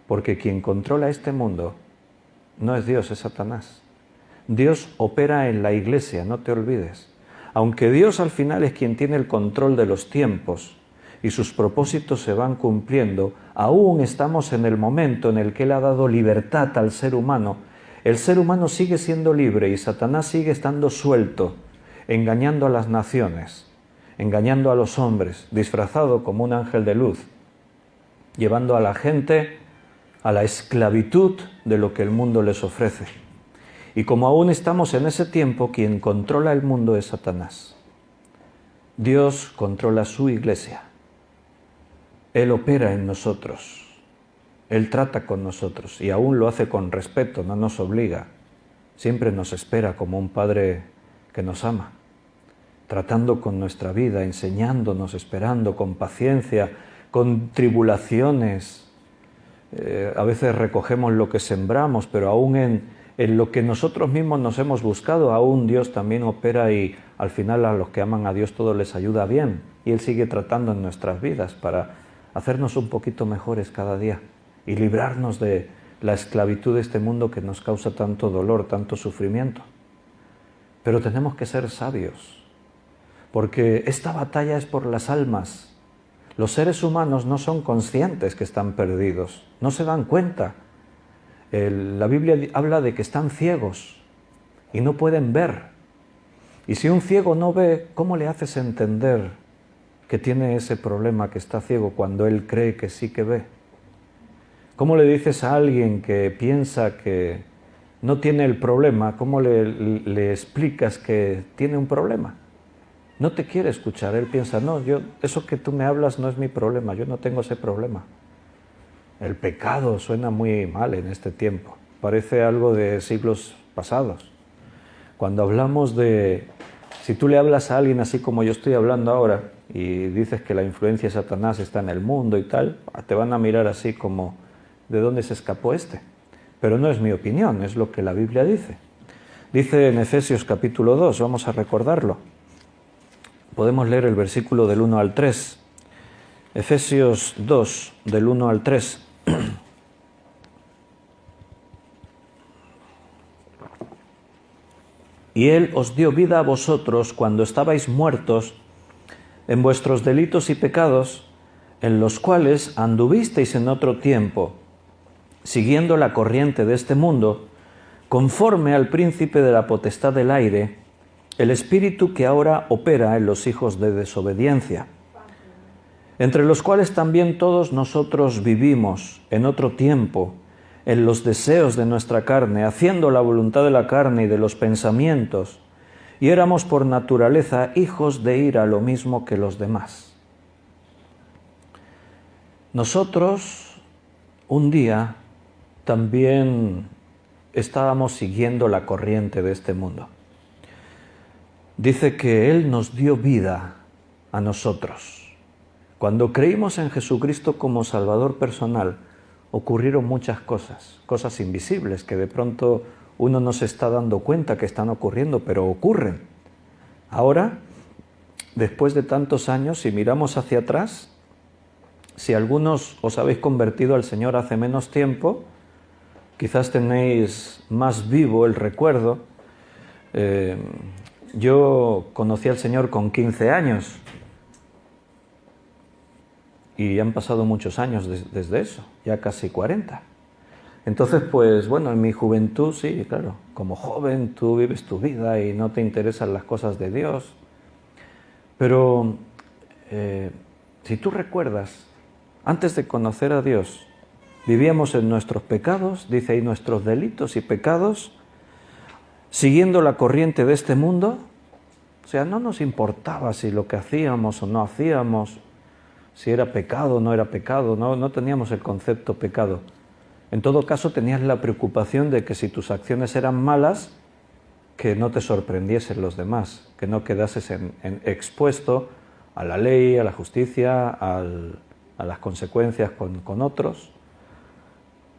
porque quien controla este mundo no es Dios, es Satanás. Dios opera en la iglesia, no te olvides. Aunque Dios al final es quien tiene el control de los tiempos y sus propósitos se van cumpliendo, aún estamos en el momento en el que Él ha dado libertad al ser humano. El ser humano sigue siendo libre y Satanás sigue estando suelto, engañando a las naciones, engañando a los hombres, disfrazado como un ángel de luz, llevando a la gente a la esclavitud de lo que el mundo les ofrece. Y como aún estamos en ese tiempo, quien controla el mundo es Satanás. Dios controla su iglesia. Él opera en nosotros. Él trata con nosotros y aún lo hace con respeto, no nos obliga. Siempre nos espera como un padre que nos ama, tratando con nuestra vida, enseñándonos, esperando con paciencia, con tribulaciones. A veces recogemos lo que sembramos, pero aún en lo que nosotros mismos nos hemos buscado, aún Dios también opera y al final a los que aman a Dios todo les ayuda bien. Y Él sigue tratando en nuestras vidas para hacernos un poquito mejores cada día y librarnos de la esclavitud de este mundo que nos causa tanto dolor, tanto sufrimiento. Pero tenemos que ser sabios, porque esta batalla es por las almas. Los seres humanos no son conscientes que están perdidos, no se dan cuenta. La Biblia habla de que están ciegos y no pueden ver. Y si un ciego no ve, ¿cómo le haces entender que tiene ese problema, que está ciego, cuando él cree que sí que ve? ¿Cómo le dices a alguien que piensa que no tiene el problema, cómo le explicas que tiene un problema? No te quiere escuchar, él piensa, no, eso que tú me hablas no es mi problema, yo no tengo ese problema. El pecado suena muy mal en este tiempo, parece algo de siglos pasados. Cuando hablamos si tú le hablas a alguien así como yo estoy hablando ahora y dices que la influencia de Satanás está en el mundo y tal, te van a mirar así como, ¿de dónde se escapó este? Pero no es mi opinión, es lo que la Biblia dice. Dice en Efesios capítulo 2, vamos a recordarlo. Podemos leer el versículo del 1 al 3. Efesios 2, del 1 al 3. Y Él os dio vida a vosotros cuando estabais muertos en vuestros delitos y pecados, en los cuales anduvisteis en otro tiempo, siguiendo la corriente de este mundo, conforme al príncipe de la potestad del aire, el espíritu que ahora opera en los hijos de desobediencia, entre los cuales también todos nosotros vivimos en otro tiempo, en los deseos de nuestra carne, haciendo la voluntad de la carne y de los pensamientos, y éramos por naturaleza hijos de ira, lo mismo que los demás. Nosotros un día también estábamos siguiendo la corriente de este mundo. Dice que Él nos dio vida a nosotros. Cuando creímos en Jesucristo como Salvador personal, ocurrieron muchas cosas, cosas invisibles que de pronto uno no se está dando cuenta que están ocurriendo, pero ocurren. Ahora, después de tantos años, si miramos hacia atrás, si algunos os habéis convertido al Señor hace menos tiempo, quizás tenéis más vivo el recuerdo. Yo conocí al Señor con 15 años y han pasado muchos años desde eso, ya casi 40. Entonces, pues bueno, en mi juventud, sí, claro, como joven tú vives tu vida y no te interesan las cosas de Dios. Pero si tú recuerdas, antes de conocer a Dios, vivíamos en nuestros pecados, dice ahí, nuestros delitos y pecados, siguiendo la corriente de este mundo. O sea, no nos importaba si lo que hacíamos o no hacíamos, si era pecado o no era pecado, no teníamos el concepto pecado. En todo caso, tenías la preocupación de que si tus acciones eran malas, que no te sorprendiesen los demás, que no quedases expuesto a la ley, a la justicia, a las consecuencias con otros.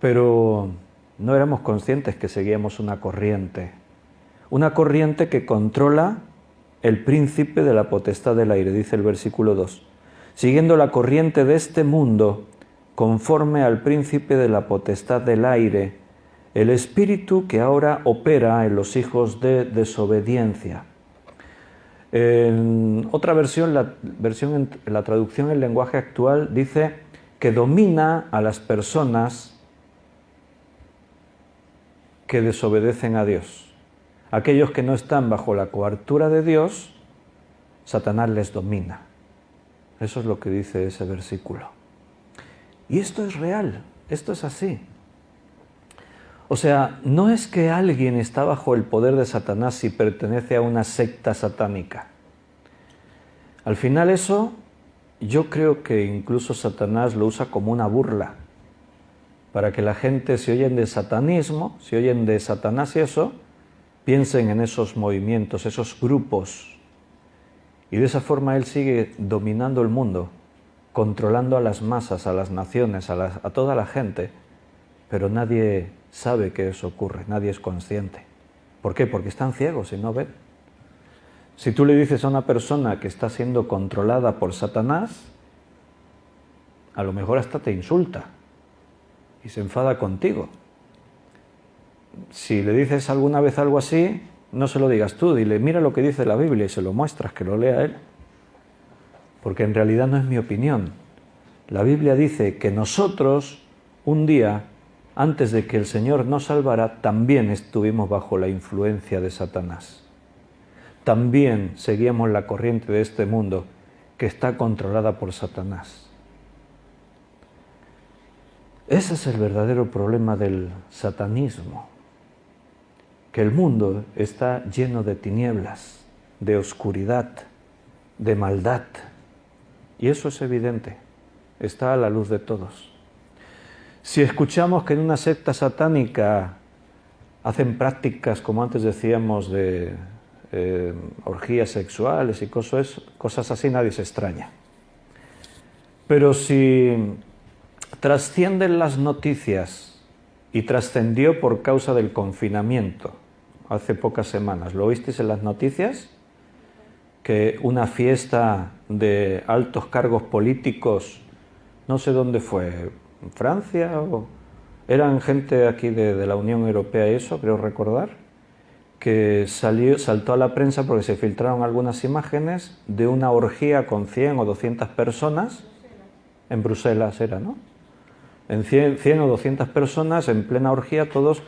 Pero no éramos conscientes que seguíamos una corriente que controla el príncipe de la potestad del aire, dice el versículo 2. Siguiendo la corriente de este mundo, conforme al príncipe de la potestad del aire, el espíritu que ahora opera en los hijos de desobediencia. En otra versión, la traducción en lenguaje actual dice que domina a las personas que desobedecen a Dios. Aquellos que no están bajo la cobertura de Dios, Satanás les domina. Eso es lo que dice ese versículo. Y esto es real, esto es así. O sea, no es que alguien está bajo el poder de Satanás si pertenece a una secta satánica. Al final eso, yo creo que incluso Satanás lo usa como una burla, para que la gente, si oyen de satanismo, si oyen de Satanás y eso, piensen en esos movimientos, esos grupos. Y de esa forma él sigue dominando el mundo, controlando a las masas, a las naciones, a toda la gente, pero nadie sabe que eso ocurre, nadie es consciente. ¿Por qué? Porque están ciegos y no ven. Si tú le dices a una persona que está siendo controlada por Satanás, a lo mejor hasta te insulta y se enfada contigo. Si le dices alguna vez algo así, no se lo digas tú, dile, mira lo que dice la Biblia y se lo muestras, que lo lea él. Porque en realidad no es mi opinión. La Biblia dice que nosotros, un día, antes de que el Señor nos salvara, también estuvimos bajo la influencia de Satanás. También seguíamos la corriente de este mundo que está controlada por Satanás. Ese es el verdadero problema del satanismo. Que el mundo está lleno de tinieblas, de oscuridad, de maldad. Y eso es evidente, está a la luz de todos. Si escuchamos que en una secta satánica hacen prácticas, como antes decíamos, de orgías sexuales y cosas así, nadie se extraña. Pero si trascienden las noticias y trascendió por causa del confinamiento, hace pocas semanas, ¿lo oísteis en las noticias? Que una fiesta de altos cargos políticos, no sé dónde fue, ¿en Francia? O eran gente aquí de la Unión Europea y eso, creo recordar, que saltó a la prensa porque se filtraron algunas imágenes de una orgía con 100 o 200 personas, en Bruselas era, ¿no? En 100 o 200 personas, en plena orgía, todos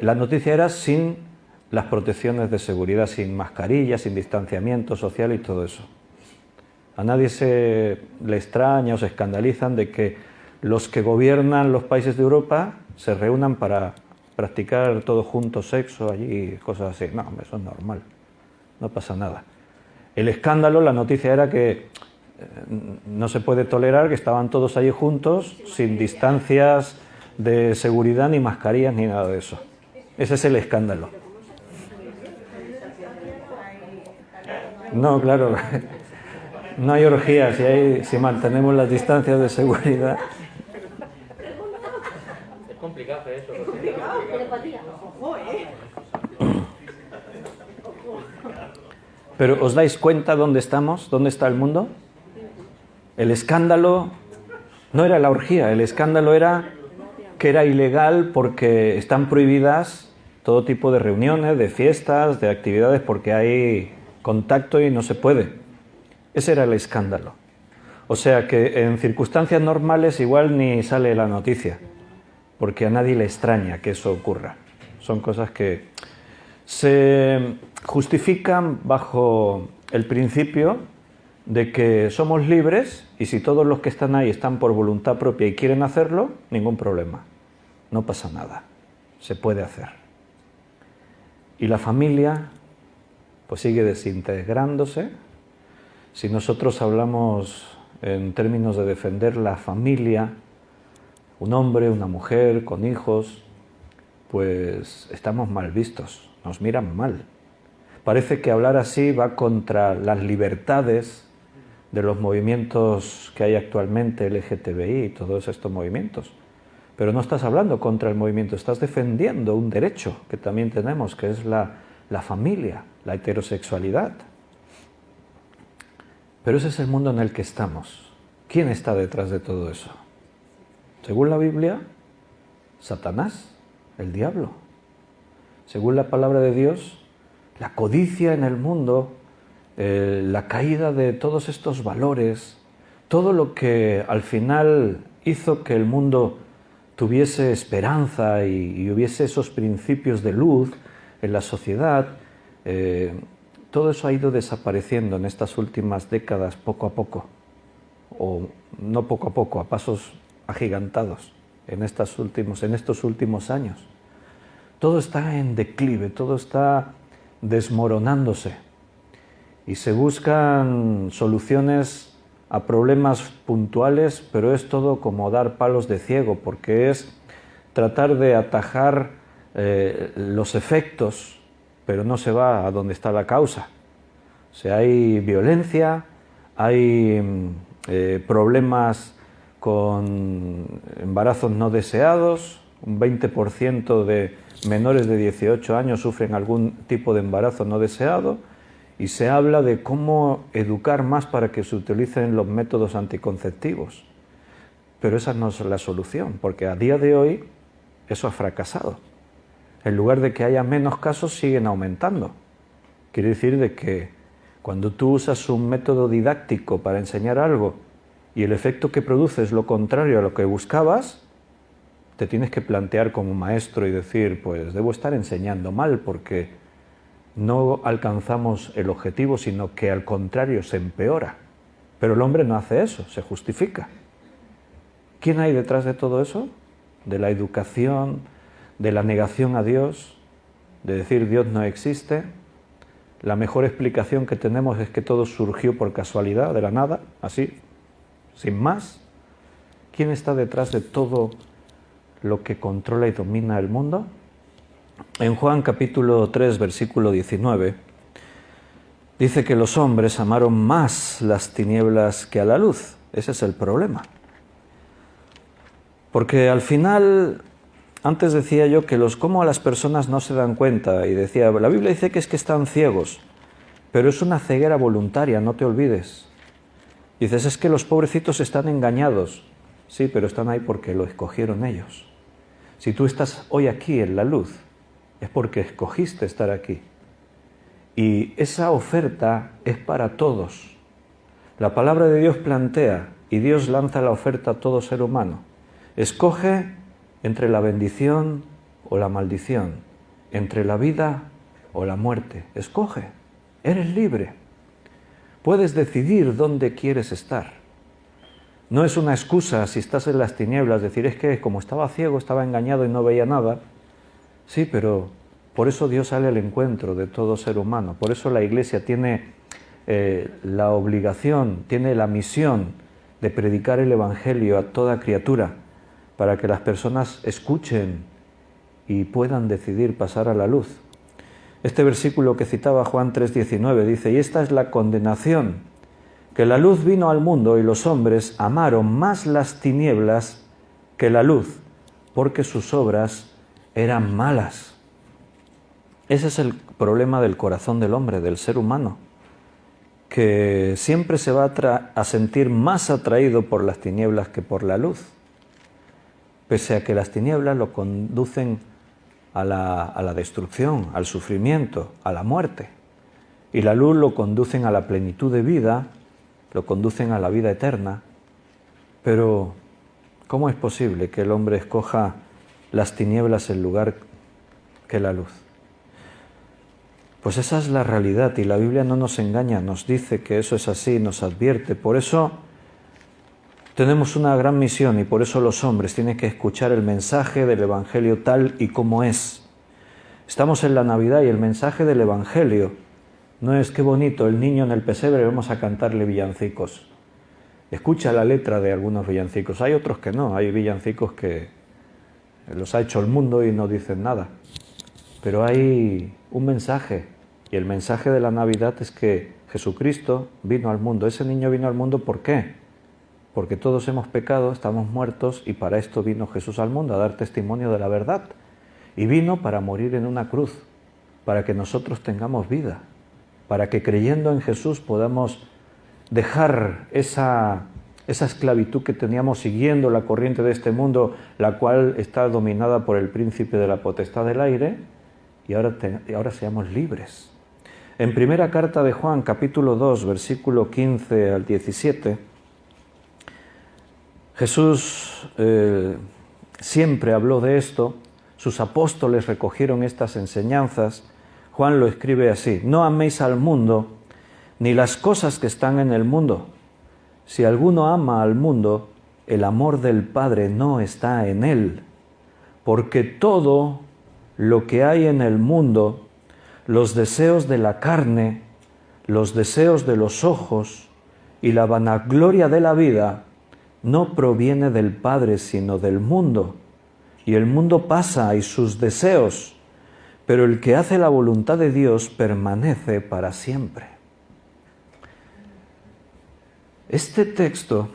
la noticia era sin las protecciones de seguridad, sin mascarillas, sin distanciamiento social y todo eso. A nadie le extraña o se escandalizan de que los que gobiernan los países de Europa se reúnan para practicar todos juntos sexo allí, cosas así. No, eso es normal, no pasa nada. El escándalo, la noticia era que no se puede tolerar que estaban todos allí juntos, sin distancias de seguridad, ni mascarillas, ni nada de eso. Ese es el escándalo. No, claro. No hay orgías, si mantenemos las distancias de seguridad. Es complicado hacer eso. Ojo, ¿eh? Pero ¿os dais cuenta dónde estamos? ¿Dónde está el mundo? El escándalo no era la orgía, el escándalo era que era ilegal porque están prohibidas todo tipo de reuniones, de fiestas, de actividades, porque hay contacto y no se puede. Ese era el escándalo. O sea que en circunstancias normales igual ni sale la noticia, porque a nadie le extraña que eso ocurra. Son cosas que se justifican bajo el principio de que somos libres y si todos los que están ahí están por voluntad propia y quieren hacerlo, ningún problema. No pasa nada. Se puede hacer. Y la familia pues sigue desintegrándose. Si nosotros hablamos en términos de defender la familia, un hombre, una mujer con hijos, pues estamos mal vistos, nos miran mal. Parece que hablar así va contra las libertades de los movimientos que hay actualmente, LGTBI y todos estos movimientos. Pero no estás hablando contra el movimiento, estás defendiendo un derecho que también tenemos, que es la familia, la heterosexualidad. Pero ese es el mundo en el que estamos. ¿Quién está detrás de todo eso? Según la Biblia, Satanás, el diablo. Según la palabra de Dios, la codicia en el mundo, la caída de todos estos valores, todo lo que al final hizo que el mundo tuviese esperanza y hubiese esos principios de luz en la sociedad, todo eso ha ido desapareciendo en estas últimas décadas poco a poco, o no poco a poco, a pasos agigantados en estos últimos años. Todo está en declive, todo está desmoronándose y se buscan soluciones a problemas puntuales, pero es todo como dar palos de ciego, porque es tratar de atajar los efectos, pero no se va a donde está la causa. O sea, hay violencia, hay problemas con embarazos no deseados, un 20% de menores de 18 años sufren algún tipo de embarazo no deseado, y se habla de cómo educar más para que se utilicen los métodos anticonceptivos. Pero esa no es la solución, porque a día de hoy eso ha fracasado. En lugar de que haya menos casos, siguen aumentando. Quiere decir de que cuando tú usas un método didáctico para enseñar algo y el efecto que produce es lo contrario a lo que buscabas, te tienes que plantear como maestro y decir, pues debo estar enseñando mal porque no alcanzamos el objetivo, sino que al contrario se empeora. Pero el hombre no hace eso, se justifica. ¿Quién hay detrás de todo eso? De la educación, de la negación a Dios, de decir Dios no existe. La mejor explicación que tenemos es que todo surgió por casualidad, de la nada, así, sin más. ¿Quién está detrás de todo lo que controla y domina el mundo? En Juan capítulo 3, versículo 19, dice que los hombres amaron más las tinieblas que a la luz. Ese es el problema. Porque al final, antes decía yo que cómo las personas no se dan cuenta, y decía, la Biblia dice que es que están ciegos, pero es una ceguera voluntaria, no te olvides. Dices, es que los pobrecitos están engañados. Sí, pero están ahí porque lo escogieron ellos. Si tú estás hoy aquí en la luz, es porque escogiste estar aquí. Y esa oferta es para todos. La palabra de Dios plantea, y Dios lanza la oferta a todo ser humano. Escoge entre la bendición o la maldición, entre la vida o la muerte. Escoge, eres libre. Puedes decidir dónde quieres estar. No es una excusa si estás en las tinieblas, decir, es que como estaba ciego, estaba engañado y no veía nada. Sí, pero por eso Dios sale al encuentro de todo ser humano. Por eso la Iglesia tiene la obligación, tiene la misión de predicar el Evangelio a toda criatura, para que las personas escuchen y puedan decidir pasar a la luz. Este versículo que citaba Juan 3:19 dice, y esta es la condenación, que la luz vino al mundo y los hombres amaron más las tinieblas que la luz, porque sus obras eran malas. Ese es el problema del corazón del hombre, del ser humano, que siempre se va a sentir más atraído por las tinieblas que por la luz, pese a que las tinieblas lo conducen a la destrucción, al sufrimiento, a la muerte, y la luz lo conducen a la plenitud de vida, lo conducen a la vida eterna. Pero ¿cómo es posible que el hombre escoja las tinieblas en lugar que la luz? Pues esa es la realidad, y la Biblia no nos engaña, nos dice que eso es así, nos advierte. Por eso tenemos una gran misión, y por eso los hombres tienen que escuchar el mensaje del Evangelio tal y como es. Estamos en la Navidad y el mensaje del Evangelio no es qué bonito el niño en el pesebre, vamos a cantarle villancicos. Escucha la letra de algunos villancicos, hay otros que no, hay villancicos que los ha hecho el mundo y no dicen nada. Pero hay un mensaje, y el mensaje de la Navidad es que Jesucristo vino al mundo. Ese niño vino al mundo, ¿por qué? Porque todos hemos pecado, estamos muertos, y para esto vino Jesús al mundo, a dar testimonio de la verdad. Y vino para morir en una cruz, para que nosotros tengamos vida, para que creyendo en Jesús podamos dejar esa esclavitud que teníamos siguiendo la corriente de este mundo, la cual está dominada por el príncipe de la potestad del aire, y ahora seamos libres. En primera carta de Juan, capítulo 2, versículo 15 al 17, Jesús siempre habló de esto, sus apóstoles recogieron estas enseñanzas. Juan lo escribe así: no améis al mundo, ni las cosas que están en el mundo. Si alguno ama al mundo, el amor del Padre no está en él, porque todo lo que hay en el mundo, los deseos de la carne, los deseos de los ojos y la vanagloria de la vida, no proviene del Padre, sino del mundo. Y el mundo pasa y sus deseos, pero el que hace la voluntad de Dios permanece para siempre. Este texto,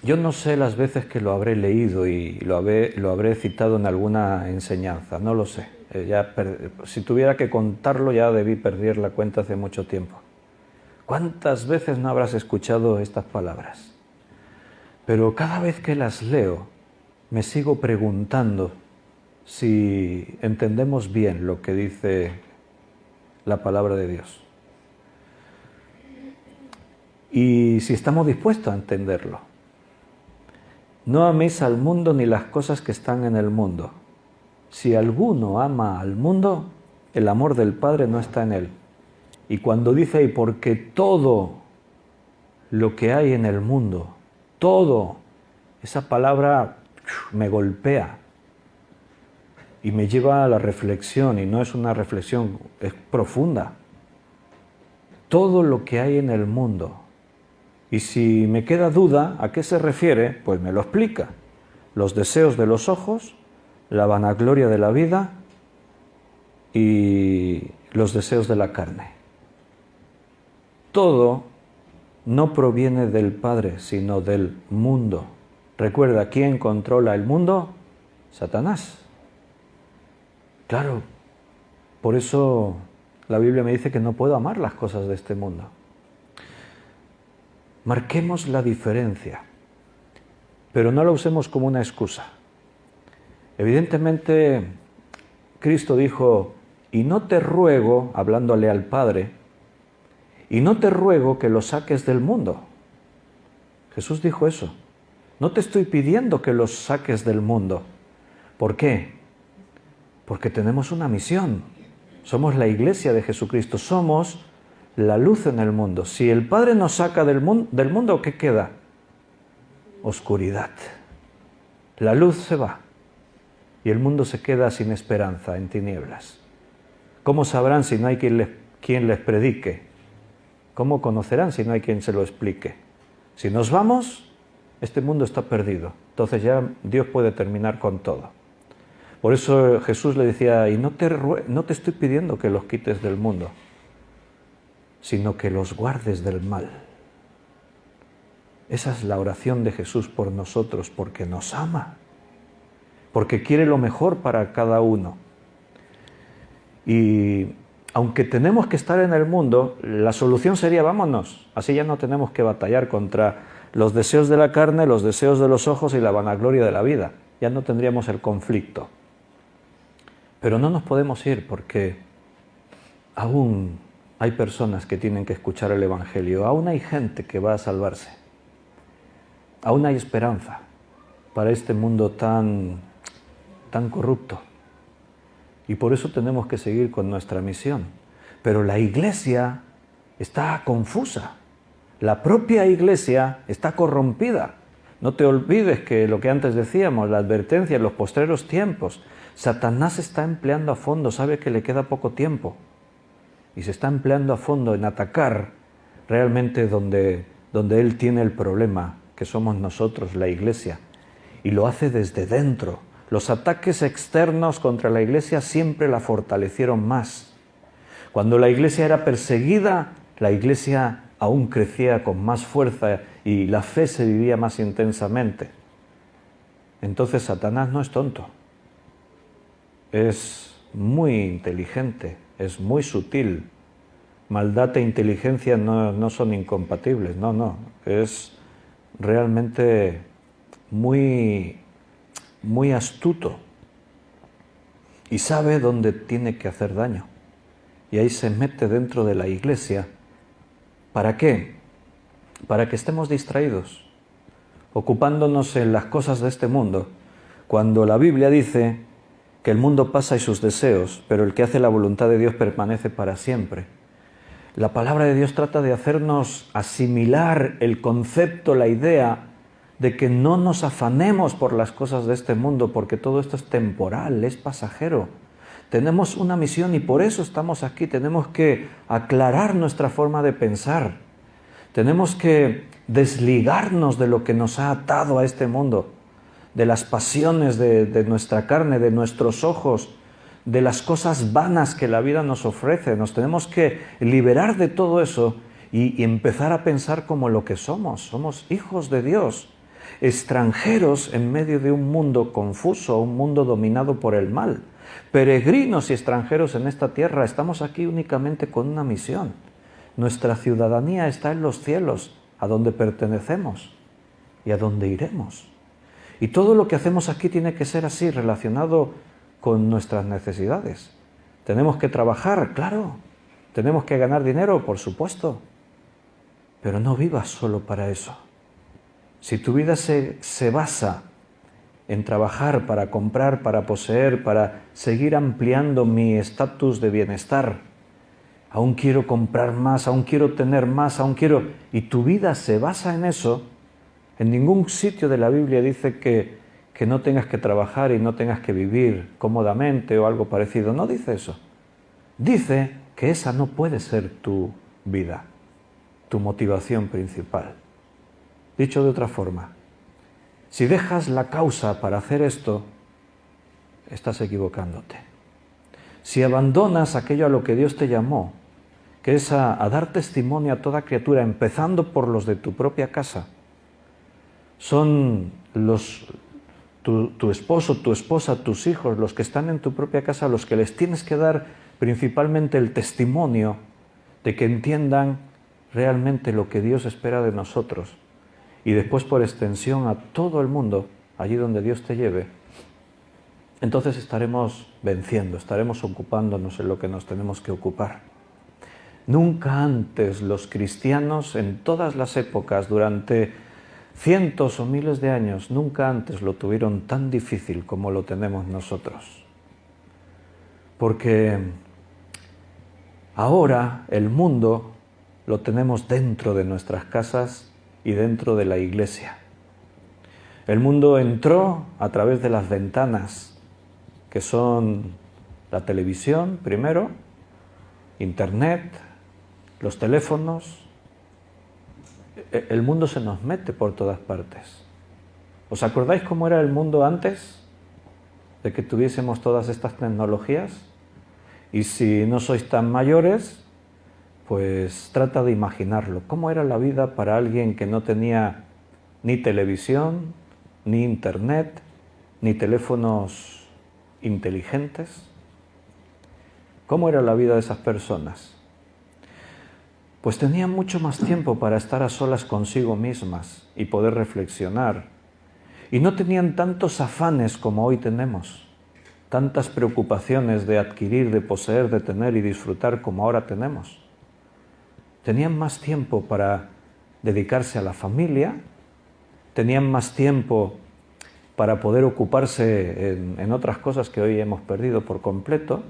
yo no sé las veces que lo habré leído y lo habré citado en alguna enseñanza, no lo sé. Si tuviera que contarlo ya debí perder la cuenta hace mucho tiempo. ¿Cuántas veces no habrás escuchado estas palabras? Pero cada vez que las leo, me sigo preguntando si entendemos bien lo que dice la palabra de Dios. Y si estamos dispuestos a entenderlo. No améis al mundo ni las cosas que están en el mundo. Si alguno ama al mundo, el amor del Padre no está en él. Y cuando dice ahí, porque todo lo que hay en el mundo, todo, esa palabra me golpea y me lleva a la reflexión, y no es una reflexión, es profunda. Todo lo que hay en el mundo. Y si me queda duda a qué se refiere, pues me lo explica. Los deseos de los ojos, la vanagloria de la vida y los deseos de la carne. Todo no proviene del Padre, sino del mundo. Recuerda, ¿quién controla el mundo? Satanás. Claro, por eso la Biblia me dice que no puedo amar las cosas de este mundo. Marquemos la diferencia, pero no la usemos como una excusa. Evidentemente, Cristo dijo, y no te ruego, hablándole al Padre, y no te ruego que los saques del mundo. Jesús dijo eso. No te estoy pidiendo que los saques del mundo. ¿Por qué? Porque tenemos una misión. Somos la iglesia de Jesucristo, somos la luz en el mundo. Si el Padre nos saca del mundo, ¿qué queda? Oscuridad. La luz se va y el mundo se queda sin esperanza, en tinieblas. ¿Cómo sabrán si no hay quien les predique? ¿Cómo conocerán si no hay quien se lo explique? Si nos vamos, este mundo está perdido. Entonces ya Dios puede terminar con todo. Por eso Jesús le decía, y no te estoy pidiendo que los quites del mundo, sino que los guardes del mal. Esa es la oración de Jesús por nosotros, porque nos ama, porque quiere lo mejor para cada uno. Y aunque tenemos que estar en el mundo, la solución sería vámonos, así ya no tenemos que batallar contra los deseos de la carne, los deseos de los ojos y la vanagloria de la vida. Ya no tendríamos el conflicto. Pero no nos podemos ir porque aún hay personas que tienen que escuchar el Evangelio, aún hay gente que va a salvarse, aún hay esperanza para este mundo tan corrupto. Y por eso tenemos que seguir con nuestra misión. Pero la Iglesia está confusa. La propia Iglesia está corrompida. No te olvides que lo que antes decíamos, la advertencia en los postreros tiempos, Satanás está empleando a fondo, sabe que le queda poco tiempo. Y se está empleando a fondo en atacar realmente donde él tiene el problema, que somos nosotros, la Iglesia. Y lo hace desde dentro. Los ataques externos contra la Iglesia siempre la fortalecieron más. Cuando la Iglesia era perseguida, la Iglesia aún crecía con más fuerza y la fe se vivía más intensamente. Entonces Satanás no es tonto, es muy inteligente, es muy sutil. Maldad e inteligencia no son incompatibles, no, es realmente muy astuto y sabe dónde tiene que hacer daño. Y ahí se mete dentro de la Iglesia. ¿Para qué? Para que estemos distraídos, ocupándonos en las cosas de este mundo, cuando la Biblia dice que el mundo pasa y sus deseos, pero el que hace la voluntad de Dios permanece para siempre. La palabra de Dios trata de hacernos asimilar el concepto, la idea de que no nos afanemos por las cosas de este mundo, porque todo esto es temporal, es pasajero. Tenemos una misión y por eso estamos aquí. Tenemos que aclarar nuestra forma de pensar. Tenemos que desligarnos de lo que nos ha atado a este mundo, de las pasiones de nuestra carne, de nuestros ojos, de las cosas vanas que la vida nos ofrece. Nos tenemos que liberar de todo eso y empezar a pensar como lo que somos. Somos hijos de Dios, extranjeros en medio de un mundo confuso, un mundo dominado por el mal. Peregrinos y extranjeros en esta tierra, estamos aquí únicamente con una misión. Nuestra ciudadanía está en los cielos, a donde pertenecemos y a donde iremos. Y todo lo que hacemos aquí tiene que ser así, relacionado con nuestras necesidades. Tenemos que trabajar, claro. Tenemos que ganar dinero, por supuesto. Pero no vivas solo para eso. Si tu vida se basa en trabajar para comprar, para poseer, para seguir ampliando mi estatus de bienestar, aún quiero comprar más, aún quiero tener más, y tu vida se basa en eso, en ningún sitio de la Biblia dice que no tengas que trabajar y no tengas que vivir cómodamente o algo parecido. No dice eso. Dice que esa no puede ser tu vida, tu motivación principal. Dicho de otra forma, si dejas la causa para hacer esto, estás equivocándote. Si abandonas aquello a lo que Dios te llamó, que es a dar testimonio a toda criatura, empezando por los de tu propia casa, son tu esposo, tu esposa, tus hijos, los que están en tu propia casa, los que les tienes que dar principalmente el testimonio de que entiendan realmente lo que Dios espera de nosotros. Y después por extensión a todo el mundo, allí donde Dios te lleve, entonces estaremos venciendo, estaremos ocupándonos en lo que nos tenemos que ocupar. Nunca antes los cristianos, en todas las épocas, durante cientos o miles de años, nunca antes lo tuvieron tan difícil como lo tenemos nosotros. Porque ahora el mundo lo tenemos dentro de nuestras casas y dentro de la Iglesia. El mundo entró a través de las ventanas, que son la televisión primero, Internet, los teléfonos. El mundo se nos mete por todas partes. ¿Os acordáis cómo era el mundo antes de que tuviésemos todas estas tecnologías? Y si no sois tan mayores, pues trata de imaginarlo. ¿Cómo era la vida para alguien que no tenía ni televisión, ni internet, ni teléfonos inteligentes. ¿Cómo era la vida de esas personas? Pues tenían mucho más tiempo para estar a solas consigo mismas y poder reflexionar. Y no tenían tantos afanes como hoy tenemos, tantas preocupaciones de adquirir, de poseer, de tener y disfrutar como ahora tenemos. Tenían más tiempo para dedicarse a la familia, tenían más tiempo para poder ocuparse en otras cosas que hoy hemos perdido por completo.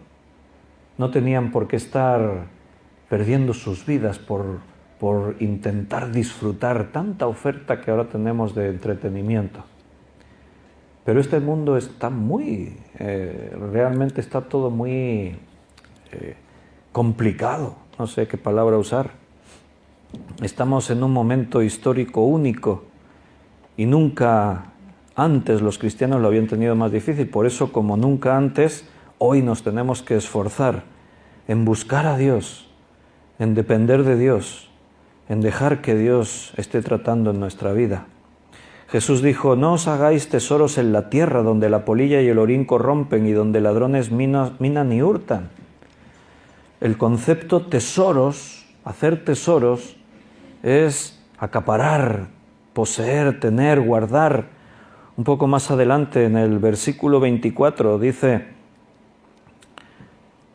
No tenían por qué estar perdiendo sus vidas por intentar disfrutar tanta oferta que ahora tenemos de entretenimiento. Pero este mundo está realmente está todo muy complicado, no sé qué palabra usar. Estamos en un momento histórico único y nunca antes los cristianos lo habían tenido más difícil. Por eso, como nunca antes, hoy nos tenemos que esforzar en buscar a Dios, en depender de Dios, en dejar que Dios esté tratando en nuestra vida. Jesús dijo, no os hagáis tesoros en la tierra donde la polilla y el orín corrompen y donde ladrones minan y hurtan. El concepto tesoros, hacer tesoros, es acaparar, poseer, tener, guardar. Un poco más adelante en el versículo 24 dice,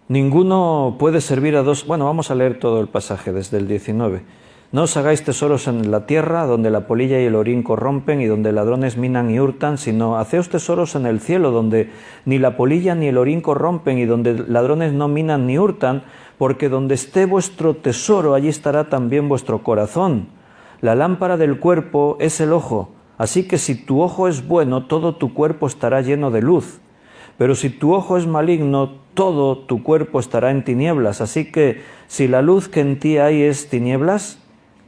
ninguno puede servir a dos... Bueno, vamos a leer todo el pasaje desde el 19. No os hagáis tesoros en la tierra, donde la polilla y el orín corrompen y donde ladrones minan y hurtan, sino haceos tesoros en el cielo, donde ni la polilla ni el orín corrompen y donde ladrones no minan ni hurtan, porque donde esté vuestro tesoro, allí estará también vuestro corazón. La lámpara del cuerpo es el ojo, así que si tu ojo es bueno, todo tu cuerpo estará lleno de luz. Pero si tu ojo es maligno, todo tu cuerpo estará en tinieblas. Así que si la luz que en ti hay es tinieblas,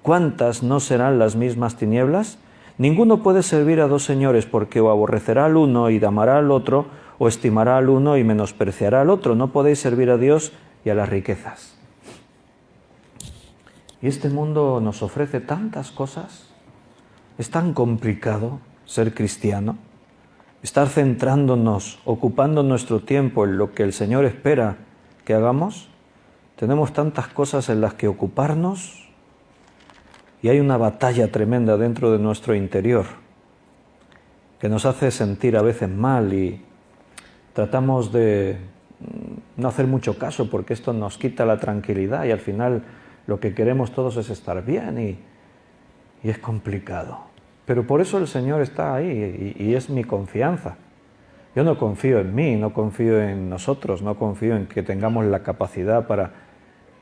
¿cuántas no serán las mismas tinieblas? Ninguno puede servir a dos señores, porque o aborrecerá al uno y amará al otro, o estimará al uno y menospreciará al otro. No podéis servir a Dios y a las riquezas. Y este mundo nos ofrece tantas cosas. Es tan complicado ser cristiano. Estar centrándonos, ocupando nuestro tiempo en lo que el Señor espera que hagamos. Tenemos tantas cosas en las que ocuparnos. Y hay una batalla tremenda dentro de nuestro interior que nos hace sentir a veces mal y tratamos de no hacer mucho caso porque esto nos quita la tranquilidad y al final lo que queremos todos es estar bien y es complicado. Pero por eso el Señor está ahí y es mi confianza. Yo no confío en mí, no confío en nosotros, no confío en que tengamos la capacidad para...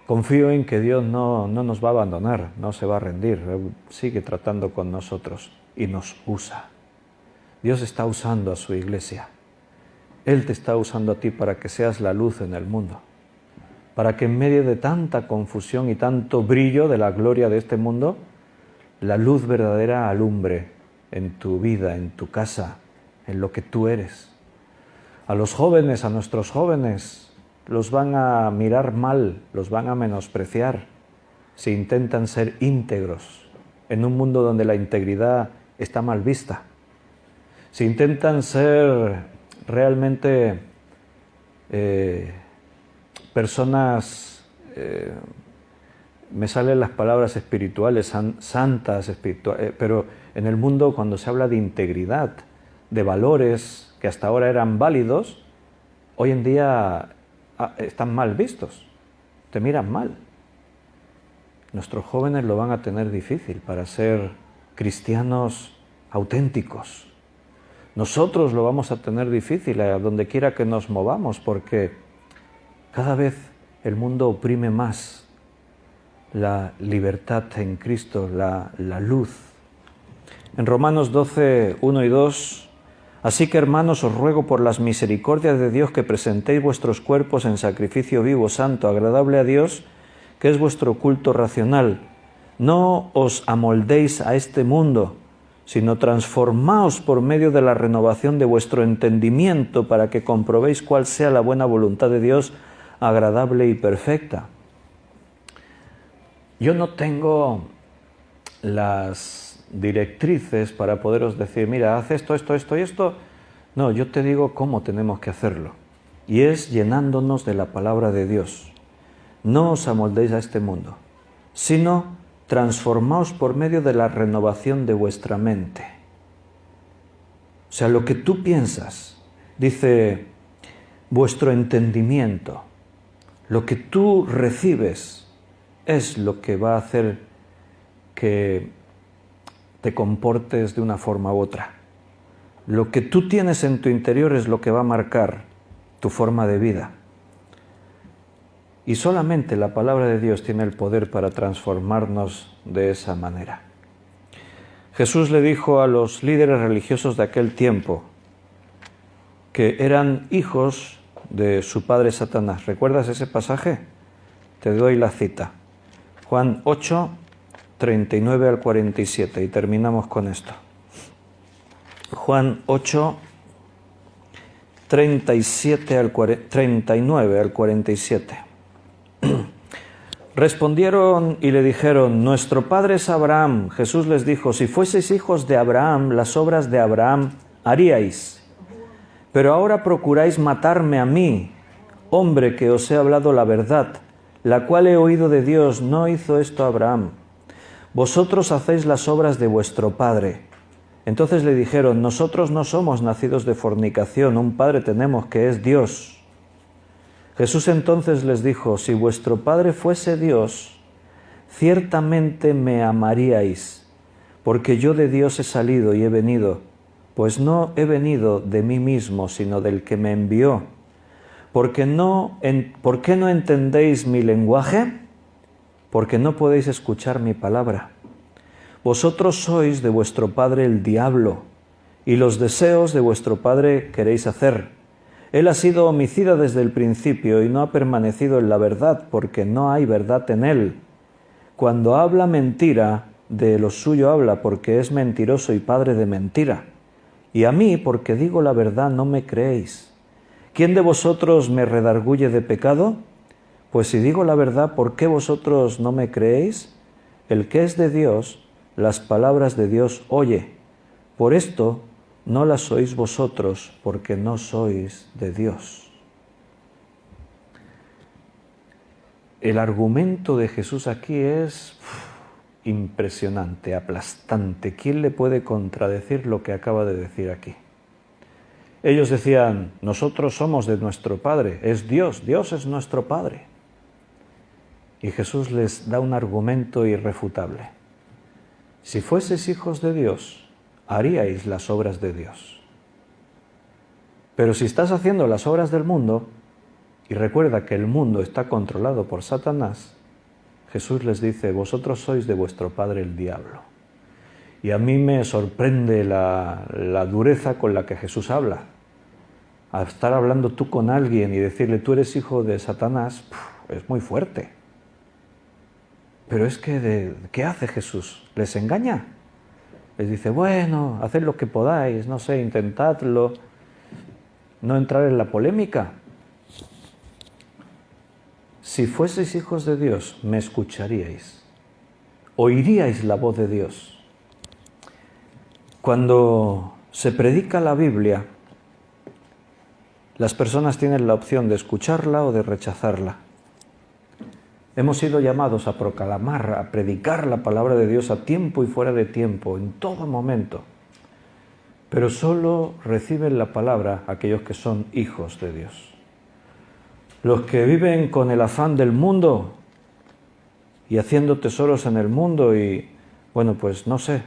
Confío en que Dios no nos va a abandonar, no se va a rendir, sigue tratando con nosotros y nos usa. Dios está usando a su iglesia. Él te está usando a ti para que seas la luz en el mundo, para que en medio de tanta confusión y tanto brillo de la gloria de este mundo, la luz verdadera alumbre en tu vida, en tu casa, en lo que tú eres. A los jóvenes, a nuestros jóvenes, los van a mirar mal, los van a menospreciar si intentan ser íntegros en un mundo donde la integridad está mal vista. Si intentan ser realmente personas, me salen las palabras espirituales, santas, pero en el mundo cuando se habla de integridad, de valores que hasta ahora eran válidos, hoy en día están mal vistos, te miran mal. Nuestros jóvenes lo van a tener difícil para ser cristianos auténticos. Nosotros lo vamos a tener difícil a donde quiera que nos movamos, porque cada vez el mundo oprime más la libertad en Cristo, la luz. En Romanos 12, 1 y 2, así que hermanos, os ruego por las misericordias de Dios que presentéis vuestros cuerpos en sacrificio vivo, santo, agradable a Dios, que es vuestro culto racional. No os amoldéis a este mundo, sino transformaos por medio de la renovación de vuestro entendimiento para que comprobéis cuál sea la buena voluntad de Dios, agradable y perfecta. Yo no tengo las directrices para poderos decir, mira, haz esto, esto, esto y esto. No, yo te digo cómo tenemos que hacerlo. Y es llenándonos de la palabra de Dios. No os amoldéis a este mundo, sino transformaos por medio de la renovación de vuestra mente. O sea, lo que tú piensas, dice, vuestro entendimiento, lo que tú recibes es lo que va a hacer que te comportes de una forma u otra. Lo que tú tienes en tu interior es lo que va a marcar tu forma de vida. Y solamente la palabra de Dios tiene el poder para transformarnos de esa manera. Jesús le dijo a los líderes religiosos de aquel tiempo que eran hijos de su padre Satanás. ¿Recuerdas ese pasaje? Te doy la cita. Juan 8, 39 al 47, y terminamos con esto. Juan 8, 39 al 47. Respondieron y le dijeron, nuestro padre es Abraham. Jesús les dijo, si fueseis hijos de Abraham, las obras de Abraham haríais. Pero ahora procuráis matarme a mí, hombre que os he hablado la verdad, la cual he oído de Dios. No hizo esto Abraham. Vosotros hacéis las obras de vuestro padre. Entonces le dijeron, nosotros no somos nacidos de fornicación, un padre tenemos que es Dios. Jesús entonces les dijo, si vuestro padre fuese Dios, ciertamente me amaríais, porque yo de Dios he salido y he venido, pues no he venido de mí mismo, sino del que me envió. ¿Por qué no entendéis mi lenguaje? Porque no podéis escuchar mi palabra. Vosotros sois de vuestro padre el diablo, y los deseos de vuestro padre queréis hacer. Él ha sido homicida desde el principio y no ha permanecido en la verdad, porque no hay verdad en él. Cuando habla mentira, de lo suyo habla, porque es mentiroso y padre de mentira. Y a mí, porque digo la verdad, no me creéis. ¿Quién de vosotros me redarguye de pecado? Pues si digo la verdad, ¿por qué vosotros no me creéis? El que es de Dios, las palabras de Dios oye. Por esto no las oís vosotros, porque no sois de Dios. El argumento de Jesús aquí es impresionante, aplastante. ¿Quién le puede contradecir lo que acaba de decir aquí? Ellos decían, nosotros somos de nuestro Padre, es Dios, Dios es nuestro Padre. Y Jesús les da un argumento irrefutable. Si fueseis hijos de Dios, haríais las obras de Dios. Pero si estás haciendo las obras del mundo, y recuerda que el mundo está controlado por Satanás, Jesús les dice, vosotros sois de vuestro padre el diablo. Y a mí me sorprende la dureza con la que Jesús habla. Al estar hablando tú con alguien y decirle, tú eres hijo de Satanás, es muy fuerte. Pero es que, ¿qué hace Jesús? ¿Les engaña? Les dice, bueno, haced lo que podáis, no sé, intentadlo, no entrar en la polémica. Si fueseis hijos de Dios, me escucharíais, oiríais la voz de Dios. Cuando se predica la Biblia, las personas tienen la opción de escucharla o de rechazarla. Hemos sido llamados a proclamar, a predicar la palabra de Dios a tiempo y fuera de tiempo, en todo momento. Pero solo reciben la palabra aquellos que son hijos de Dios. Los que viven con el afán del mundo y haciendo tesoros en el mundo y, bueno, pues no sé,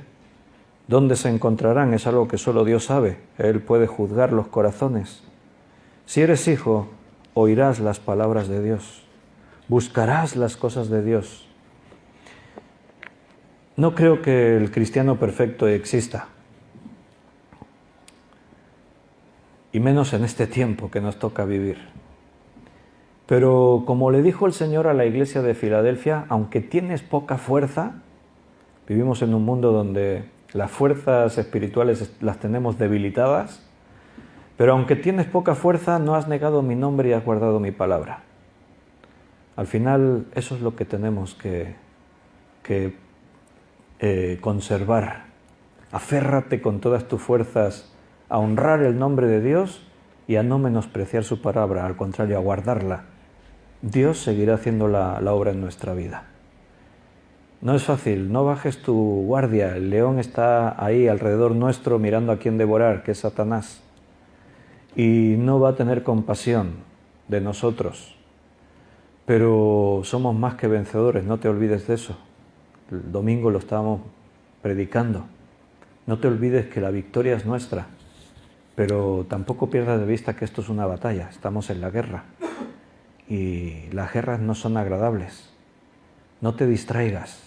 ¿dónde se encontrarán? Es algo que solo Dios sabe. Él puede juzgar los corazones. Si eres hijo, oirás las palabras de Dios. Buscarás las cosas de Dios. No creo que el cristiano perfecto exista. Y menos en este tiempo que nos toca vivir. Pero como le dijo el Señor a la iglesia de Filadelfia, aunque tienes poca fuerza, vivimos en un mundo donde las fuerzas espirituales las tenemos debilitadas, pero aunque tienes poca fuerza, no has negado mi nombre y has guardado mi palabra. Al final, eso es lo que tenemos que conservar Aférrate con todas tus fuerzas a honrar el nombre de Dios y a no menospreciar su palabra, al contrario, a guardarla. Dios seguirá haciendo la obra en nuestra vida. No es fácil, no bajes tu guardia, el león está ahí alrededor nuestro mirando a quién devorar, que es Satanás, y no va a tener compasión de nosotros, pero somos más que vencedores, no te olvides de eso. El domingo lo estábamos predicando. No te olvides que la victoria es nuestra, pero tampoco pierdas de vista que esto es una batalla, estamos en la guerra y las guerras no son agradables. No te distraigas,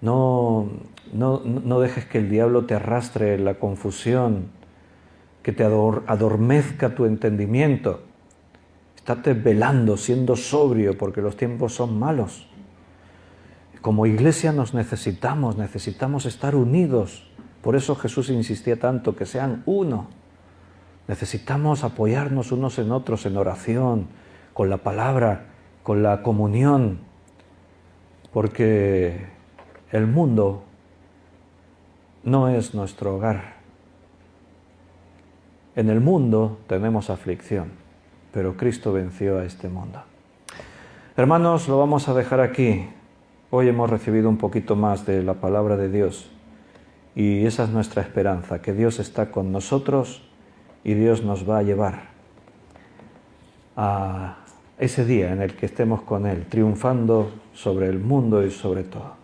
no dejes que el diablo te arrastre en la confusión, que te adormezca tu entendimiento. Estate velando, siendo sobrio, porque los tiempos son malos. Como iglesia nos necesitamos estar unidos. Por eso Jesús insistía tanto, que sean uno. Necesitamos apoyarnos unos en otros en oración, con la palabra, con la comunión, porque el mundo no es nuestro hogar. En el mundo tenemos aflicción, pero Cristo venció a este mundo. Hermanos, lo vamos a dejar aquí. Hoy hemos recibido un poquito más de la palabra de Dios y esa es nuestra esperanza, que Dios está con nosotros y Dios nos va a llevar a ese día en el que estemos con Él, triunfando sobre el mundo y sobre todo.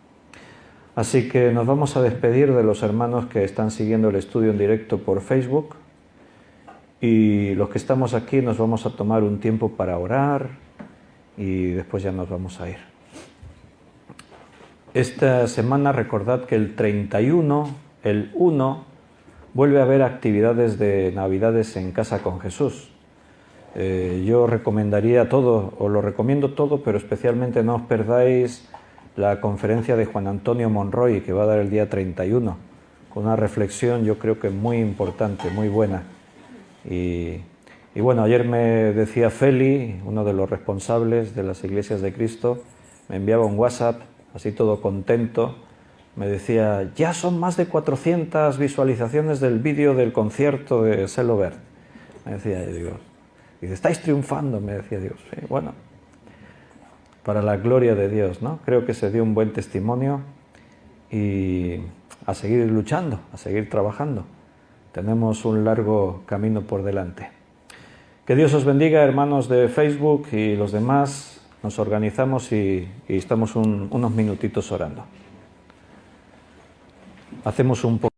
Así que nos vamos a despedir de los hermanos que están siguiendo el estudio en directo por Facebook y los que estamos aquí nos vamos a tomar un tiempo para orar y después ya nos vamos a ir. Esta semana recordad que el 31, el 1, vuelve a haber actividades de Navidades en Casa con Jesús. Yo recomendaría todo, os lo recomiendo todo, pero especialmente no os perdáis la conferencia de Juan Antonio Monroy, que va a dar el día 31, con una reflexión yo creo que muy importante, muy buena. Y bueno, ayer me decía Feli, uno de los responsables de las Iglesias de Cristo, me enviaba un WhatsApp, así todo contento, me decía, ya son más de 400 visualizaciones del vídeo del concierto de Celobert. Me decía, yo digo, dice, estáis triunfando, me decía Dios. Sí, bueno, para la gloria de Dios, ¿no? Creo que se dio un buen testimonio y a seguir luchando, a seguir trabajando. Tenemos un largo camino por delante. Que Dios os bendiga, hermanos de Facebook y los demás. Nos organizamos y estamos unos minutitos orando. Hacemos un poco.